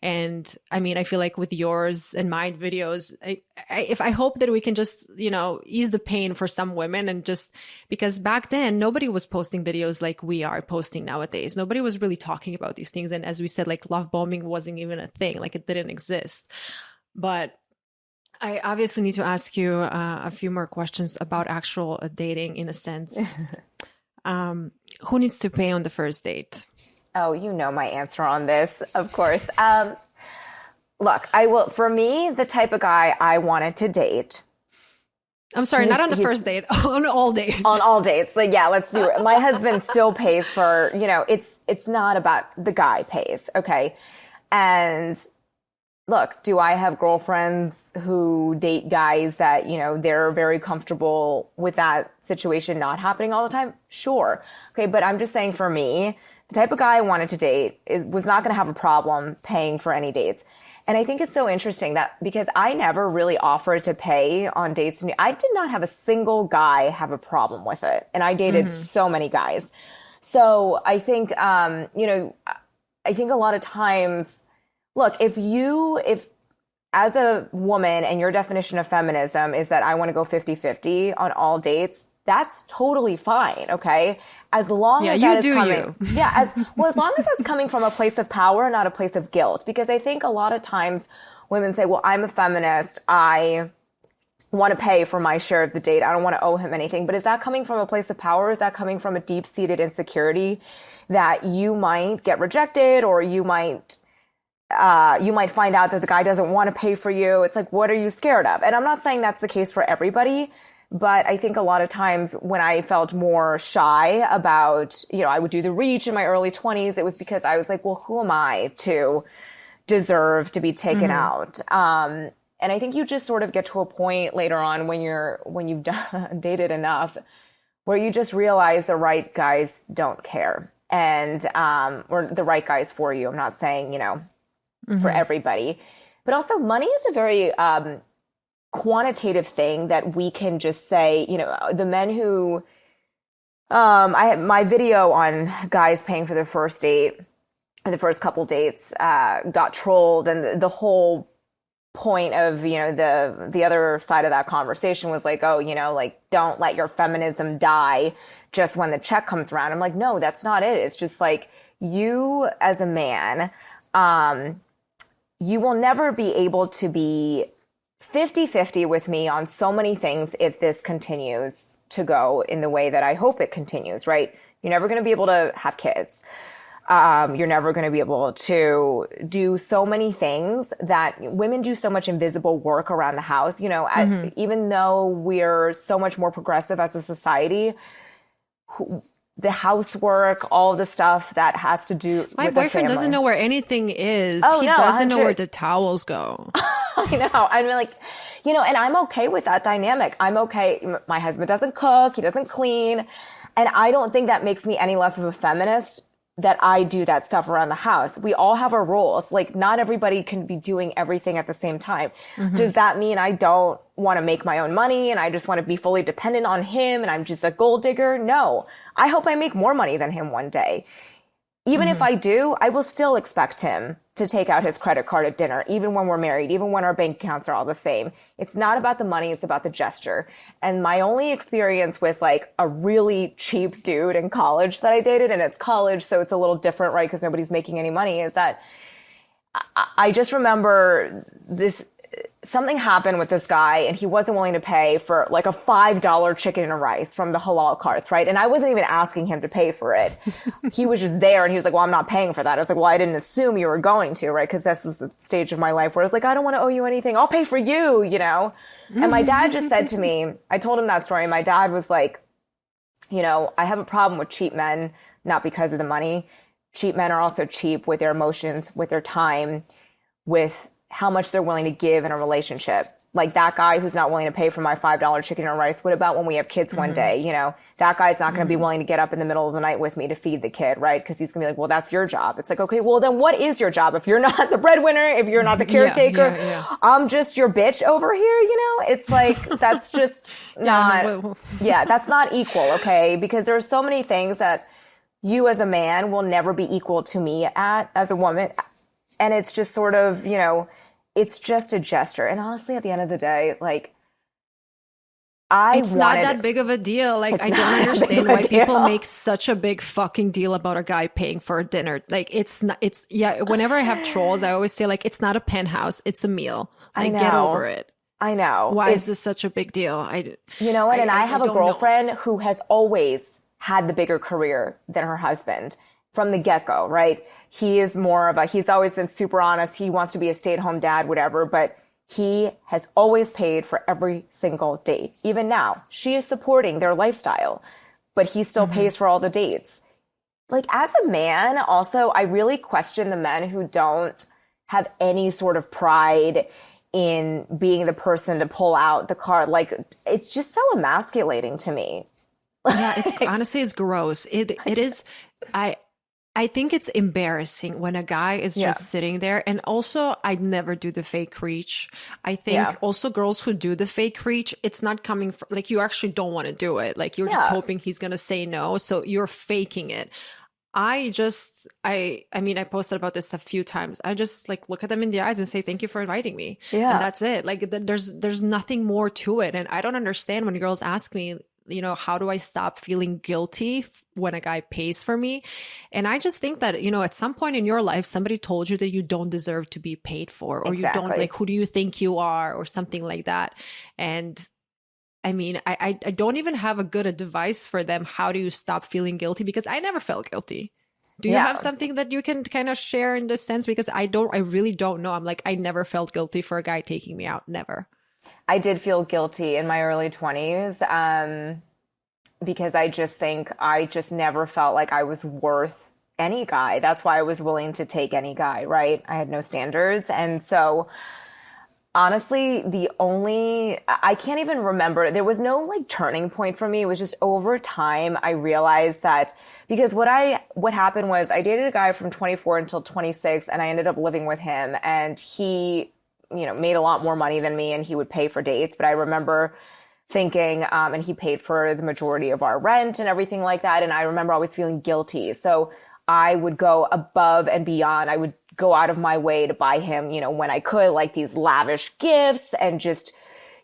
And I feel like with yours and my videos, I hope that we can just, ease the pain for some women, and just because back then nobody was posting videos like we are posting nowadays. Nobody was really talking about these things. And as we said, like love bombing wasn't even a thing, like it didn't exist. But I obviously need to ask you a few more questions about actual dating in a sense. Who needs to pay on the first date? Oh, you know my answer on this, of course. Look, for me, the type of guy I wanted to date. I'm sorry, not on the first date, on all dates. On all dates. Like, yeah, let's be real. My husband still pays for, it's not about the guy pays. Okay. And look, do I have girlfriends who date guys that, they're very comfortable with that situation not happening all the time? Sure. Okay. But I'm just saying for me, the type of guy I wanted to date was not going to have a problem paying for any dates. And I think it's so interesting that because I never really offered to pay on dates, I did not have a single guy have a problem with it. And I dated so many guys. So I think, I think a lot of times, look, if as a woman and your definition of feminism is that I want to go 50-50 on all dates, that's totally fine. Okay. As long as that is coming, as long as that's coming from a place of power, not a place of guilt. Because I think a lot of times women say, well, I'm a feminist. I want to pay for my share of the date. I don't want to owe him anything. But is that coming from a place of power? Is that coming from a deep-seated insecurity that you might get rejected, or you might find out that the guy doesn't want to pay for you? It's like, what are you scared of? And I'm not saying that's the case for everybody. But I think a lot of times when I felt more shy about, I would do the reach in my early 20s, it was because I was like, well, who am I to deserve to be taken out? And I think you just sort of get to a point later on when you've dated enough where you just realize the right guys don't care, and, or the right guys for you. I'm not saying, for everybody, but also money is a very, quantitative thing that we can just say, the men who, I had my video on guys paying for their first date, the first couple dates, got trolled. And the whole point of, the other side of that conversation was like, oh, like, don't let your feminism die just when the check comes around. I'm like, no, that's not it. It's just like, you as a man, you will never be able to be 50-50 with me on so many things if this continues to go in the way that I hope it continues, right? You're never going to be able to have kids. You're never going to be able to do so many things that women do so much invisible work around the house. Even though we're so much more progressive as a society, the housework, all the stuff that has to do My with the boyfriend doesn't family. know where anything is. Oh, He no, doesn't know 100. where the towels go. I know. I mean, like, you know, and I'm okay with that dynamic. I'm okay. My husband doesn't cook. He doesn't clean. And I don't think that makes me any less of a feminist that I do that stuff around the house. We all have our roles. Like, not everybody can be doing everything at the same time. Does that mean I don't want to make my own money and I just want to be fully dependent on him and I'm just a gold digger? No. I hope I make more money than him one day. Even if I do, I will still expect him to take out his credit card at dinner, even when we're married, even when our bank accounts are all the same. It's not about the money, it's about the gesture. And my only experience with like a really cheap dude in college that I dated, and it's college, so it's a little different, right? Because nobody's making any money, is that I just remember something happened with this guy and he wasn't willing to pay for like a $5 chicken and rice from the halal carts, right? And I wasn't even asking him to pay for it. He was just there and he was like, well, I'm not paying for that. I was like, well, I didn't assume you were going to, right? Because this was the stage of my life where I was like, I don't want to owe you anything. I'll pay for you, you know? And my dad just said to me, I told him that story. And my dad was like, you know, I have a problem with cheap men, not because of the money. Cheap men are also cheap with their emotions, with their time, with how much they're willing to give in a relationship. Like that guy who's not willing to pay for my $5 chicken and rice. What about when we have kids one day? You know, that guy's not going to be willing to get up in the middle of the night with me to feed the kid, right? Because he's going to be like, well, that's your job. It's like, okay, well, then what is your job? If you're not the breadwinner, if you're not the caretaker, I'm just your bitch over here, you know? It's like, that's just not, that's not equal, okay? Because there are so many things that you as a man will never be equal to me at as a woman. And it's just sort of, you know, it's just a gesture. And honestly, at the end of the day, like, it's not that big of a deal. Like, I don't understand why people make such a big fucking deal about a guy paying for a dinner. Like, it's not, whenever I have trolls, I always say, like, it's not a penthouse, it's a meal. Like, get over it. I know. Why is this such a big deal? You know what? And I have a girlfriend who has always had the bigger career than her husband from the get-go, right? He is more of he's always been super honest. He wants to be a stay-at-home dad, whatever, but he has always paid for every single date. Even now, she is supporting their lifestyle, but he still pays for all the dates. Like, as a man, also, I really question the men who don't have any sort of pride in being the person to pull out the card. Like, it's just so emasculating to me. Yeah, honestly, it's gross. It is. I think it's embarrassing when a guy is just sitting there. And also, I never do the fake reach. I think also girls who do the fake reach, it's not coming from, like, you actually don't want to do it. Like, you're just hoping he's going to say no. So you're faking it. I mean, I posted about this a few times. I just like look at them in the eyes and say, thank you for inviting me. Yeah. And that's it. Like, there's nothing more to it. And I don't understand when girls ask me, you know, how do I stop feeling guilty when a guy pays for me? And I just think that, you know, at some point in your life, somebody told you that you don't deserve to be paid for, or you don't, like, who do you think you are, or something like that. And I mean, I don't even have a good advice for them. How do you stop feeling guilty? Because I never felt guilty. Do you have something that you can kind of share in this sense? Because I really don't know. I'm like, I never felt guilty for a guy taking me out. Never. I did feel guilty in my early 20s because I just think I just never felt like I was worth any guy. That's why I was willing to take any guy, right? I had no standards. And so honestly, I can't even remember. There was no like turning point for me. It was just over time I realized that because what happened was I dated a guy from 24 until 26 and I ended up living with him, and he, you know, made a lot more money than me and he would pay for dates. But I remember thinking, and he paid for the majority of our rent and everything like that. And I remember always feeling guilty. So I would go above and beyond. I would go out of my way to buy him, you know, when I could, like these lavish gifts, and just,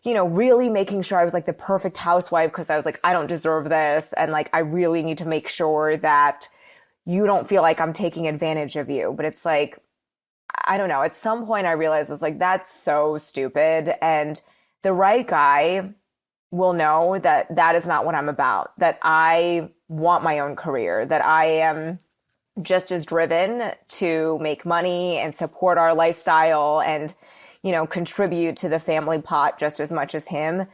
you know, really making sure I was like the perfect housewife, because I was like, I don't deserve this. And like, I really need to make sure that you don't feel like I'm taking advantage of you. But it's like, I don't know. At some point I realized I was like, that's so stupid. And the right guy will know that that is not what I'm about, that I want my own career, that I am just as driven to make money and support our lifestyle and, you know, contribute to the family pot just as much as him.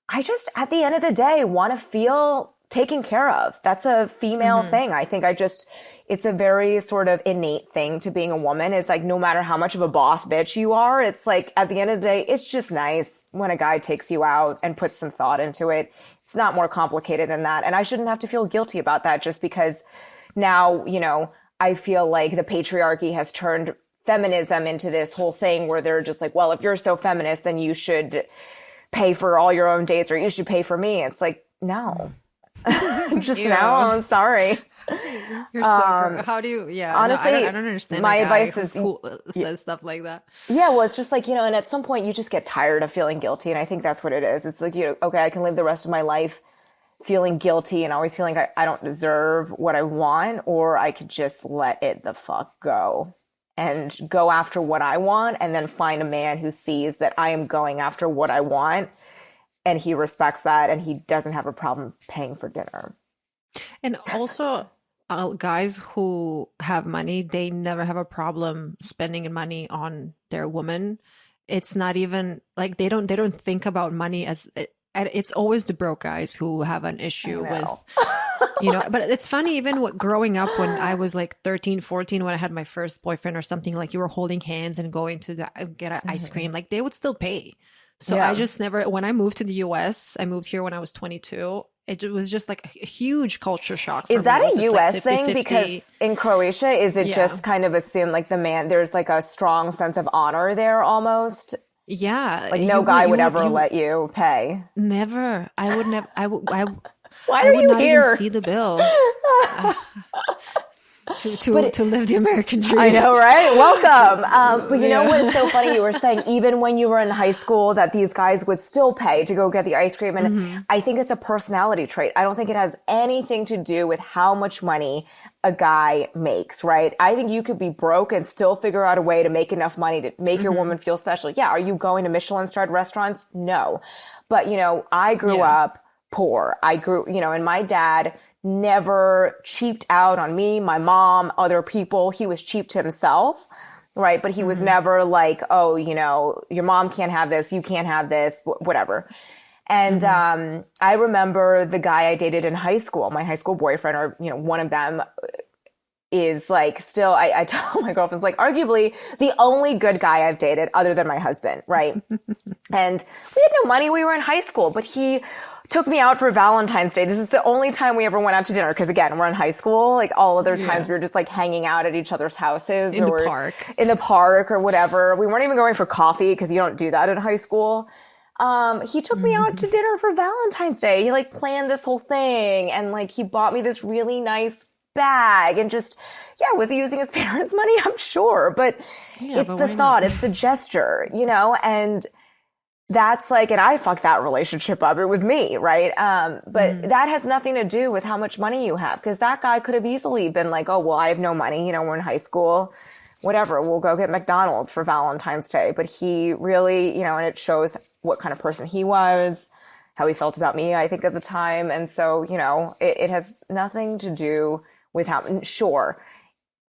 I just, at the end of the day, want to feel taken care of. That's a female thing. I think it's a very sort of innate thing to being a woman. It's like, no matter how much of a boss bitch you are, it's like, at the end of the day, it's just nice when a guy takes you out and puts some thought into it. It's not more complicated than that. And I shouldn't have to feel guilty about that just because now, you know, I feel like the patriarchy has turned feminism into this whole thing where they're just like, well, if you're so feminist, then you should pay for all your own dates or you should pay for me. It's like, no. Just now, I'm sorry. You're so how do you honestly, no, I don't understand my a guy advice is who says stuff like that. Yeah, well, it's just like, you know, and at some point you just get tired of feeling guilty, and I think that's what it is. It's like, you know, okay, I can live the rest of my life feeling guilty and always feeling like I don't deserve what I want, or I could just let it the fuck go and go after what I want, and then find a man who sees that I am going after what I want and he respects that and he doesn't have a problem paying for dinner. And also, guys who have money, they never have a problem spending money on their woman. It's not even like they don't think about money as it's always the broke guys who have an issue with, you know. But it's funny, even growing up when I was like 13, 14, when I had my first boyfriend or something, like you were holding hands and going to get an ice cream, like they would still pay. So I just never, when I moved to the US, I moved here when I was 22. It was just like a huge culture shock. Is that a US like thing? 50-50. Because in Croatia, is it just kind of assumed like the man, there's like a strong sense of honor there almost? Yeah. Like no guy would ever let you pay. Never. I would never. Why I are would you not here? even see the bill. To live the American dream. I know, right? Welcome. But you know what's so funny? You were saying even when you were in high school that these guys would still pay to go get the ice cream. And I think it's a personality trait. I don't think it has anything to do with how much money a guy makes, right? I think you could be broke and still figure out a way to make enough money to make your woman feel special. Yeah. Are you going to Michelin-starred restaurants? No. But, you know, I grew up poor. I grew, you know, and my dad never cheaped out on me, my mom, other people. He was cheap to himself, right? But he was never like, oh, you know, your mom can't have this, you can't have this, whatever. And I remember the guy I dated in high school, my high school boyfriend, or, you know, one of them is like still, I tell my girlfriends, like arguably the only good guy I've dated other than my husband, right? And we had no money. We were in high school, but he took me out for Valentine's Day. This is the only time we ever went out to dinner. Cause again, we're in high school. Like all other times we were just like hanging out at each other's houses in the park or whatever. We weren't even going for coffee cause you don't do that in high school. He took me out to dinner for Valentine's Day. He like planned this whole thing and like he bought me this really nice bag and just, was he using his parents' money? I'm sure, but it's the thought, it's the gesture, you know, and that's like, and I fucked that relationship up. It was me, right? But that has nothing to do with how much money you have, because that guy could have easily been like, oh, well, I have no money. You know, we're in high school, whatever. We'll go get McDonald's for Valentine's Day. But he really, you know, and it shows what kind of person he was, how he felt about me, I think, at the time. And so, you know, it has nothing to do with how, sure,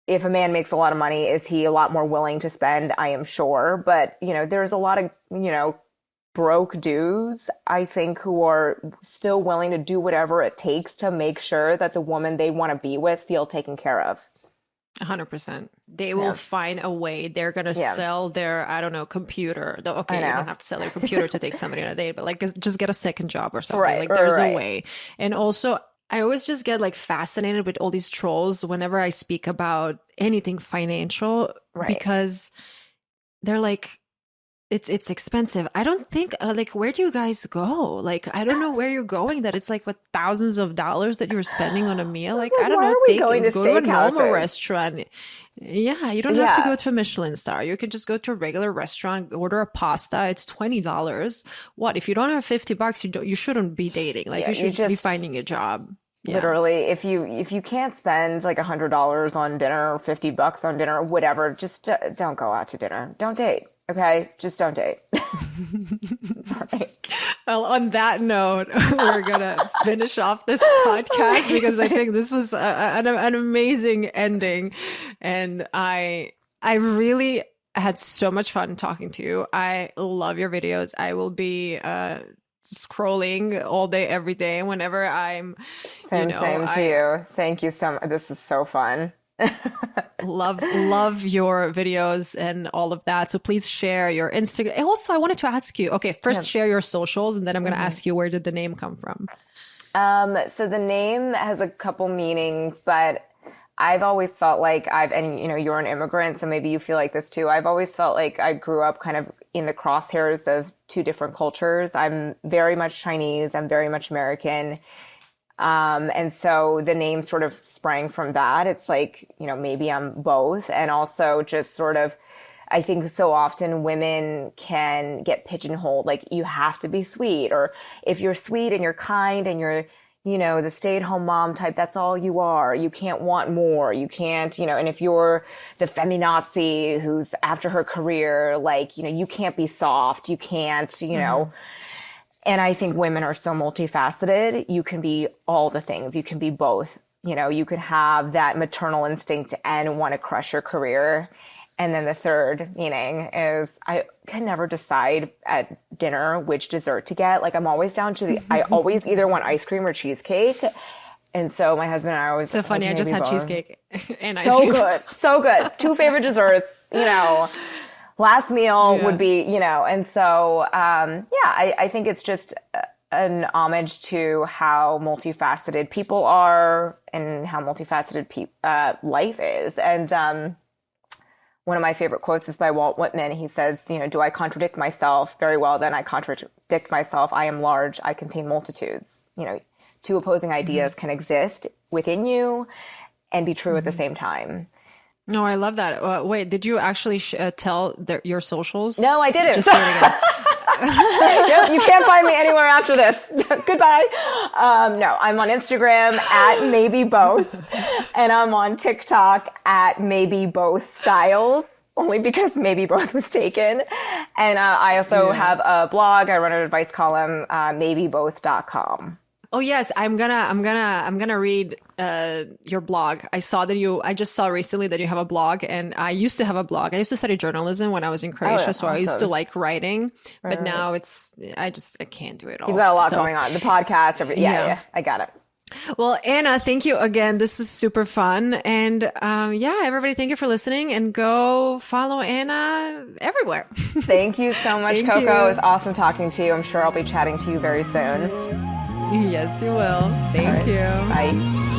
if a man makes a lot of money, is he a lot more willing to spend? I am sure. But, you know, there's a lot of, you know, broke dudes, I think, who are still willing to do whatever it takes to make sure that the woman they want to be with feel taken care of. 100%. They will find a way. They're going to sell their, I don't know, computer. Okay, you don't have to sell your computer to take somebody on a date, but like just get a second job or something. Like there's a way. And also, I always just get like fascinated with all these trolls whenever I speak about anything financial, because they're like, it's expensive. I don't think like, where do you guys go? Like, I don't know where you're going, that it's like what thousands of dollars that you're spending on a meal. Like, I don't know, go to a normal restaurant. Yeah, you don't have to go to a Michelin star. You can just go to a regular restaurant, order a pasta. It's $20. What if you don't have $50? You shouldn't be dating. Like, you should be finding a job. Literally, if you can't spend like $100 on dinner or $50 on dinner or whatever, just don't go out to dinner. Don't date. Okay, just don't date. All right. Well, on that note, we're gonna finish off this podcast because I think this was an amazing ending, and I really had so much fun talking to you. I love your videos. I will be scrolling all day, every day. Whenever I'm, Same to you. Thank you so much. This is so fun. love your videos and all of that. So please share your Instagram. And also, I wanted to ask you, okay, first share your socials, and then I'm going to ask you, where did the name come from? So the name has a couple meanings, but I've always felt like and you're an immigrant, so maybe you feel like this too. I've always felt like I grew up kind of in the crosshairs of two different cultures. I'm very much Chinese. I'm very much American. And so the name sort of sprang from that. It's like, maybe I'm both. And also just sort of, I think so often women can get pigeonholed. Like, you have to be sweet, or if you're sweet and you're kind and you're, the stay-at-home mom type, that's all you are. You can't want more. You can't, and if you're the feminazi who's after her career, like, you can't be soft. You can't, And I think women are so multifaceted. You can be all the things. You can be both. You could have that maternal instinct and want to crush your career. And then the third meaning is I can never decide at dinner which dessert to get. Like, I'm always down to I always either want ice cream or cheesecake. And so my husband and I always. So funny. I just had cheesecake and ice cream. So good. So good. Two favorite desserts, Last meal would be, and so, I think it's just an homage to how multifaceted people are and how multifaceted life is. And one of my favorite quotes is by Walt Whitman. He says, do I contradict myself? Very well, then I contradict myself. I am large. I contain multitudes. Two opposing ideas can exist within you and be true at the same time. No, I love that. Wait, did you actually tell your socials? No, I didn't. Just say it again. Yep, you can't find me anywhere after this. Goodbye. No, I'm on Instagram at maybe both, and I'm on TikTok at maybe both styles, only because maybe both was taken. And I also have a blog. I run an advice column, maybe both.com. Oh yes, I'm gonna read your blog. I just saw recently that you have a blog, and I used to have a blog. I used to study journalism when I was in Croatia, so I used to like writing. But now I can't do it all. You've got a lot going on. The podcast, everything. Yeah, I got it. Well, Anna, thank you again. This is super fun. And everybody, thank you for listening, and go follow Anna everywhere. Thank you so much, Coco. It was awesome talking to you. I'm sure I'll be chatting to you very soon. Yes, you will. Thank you. Bye.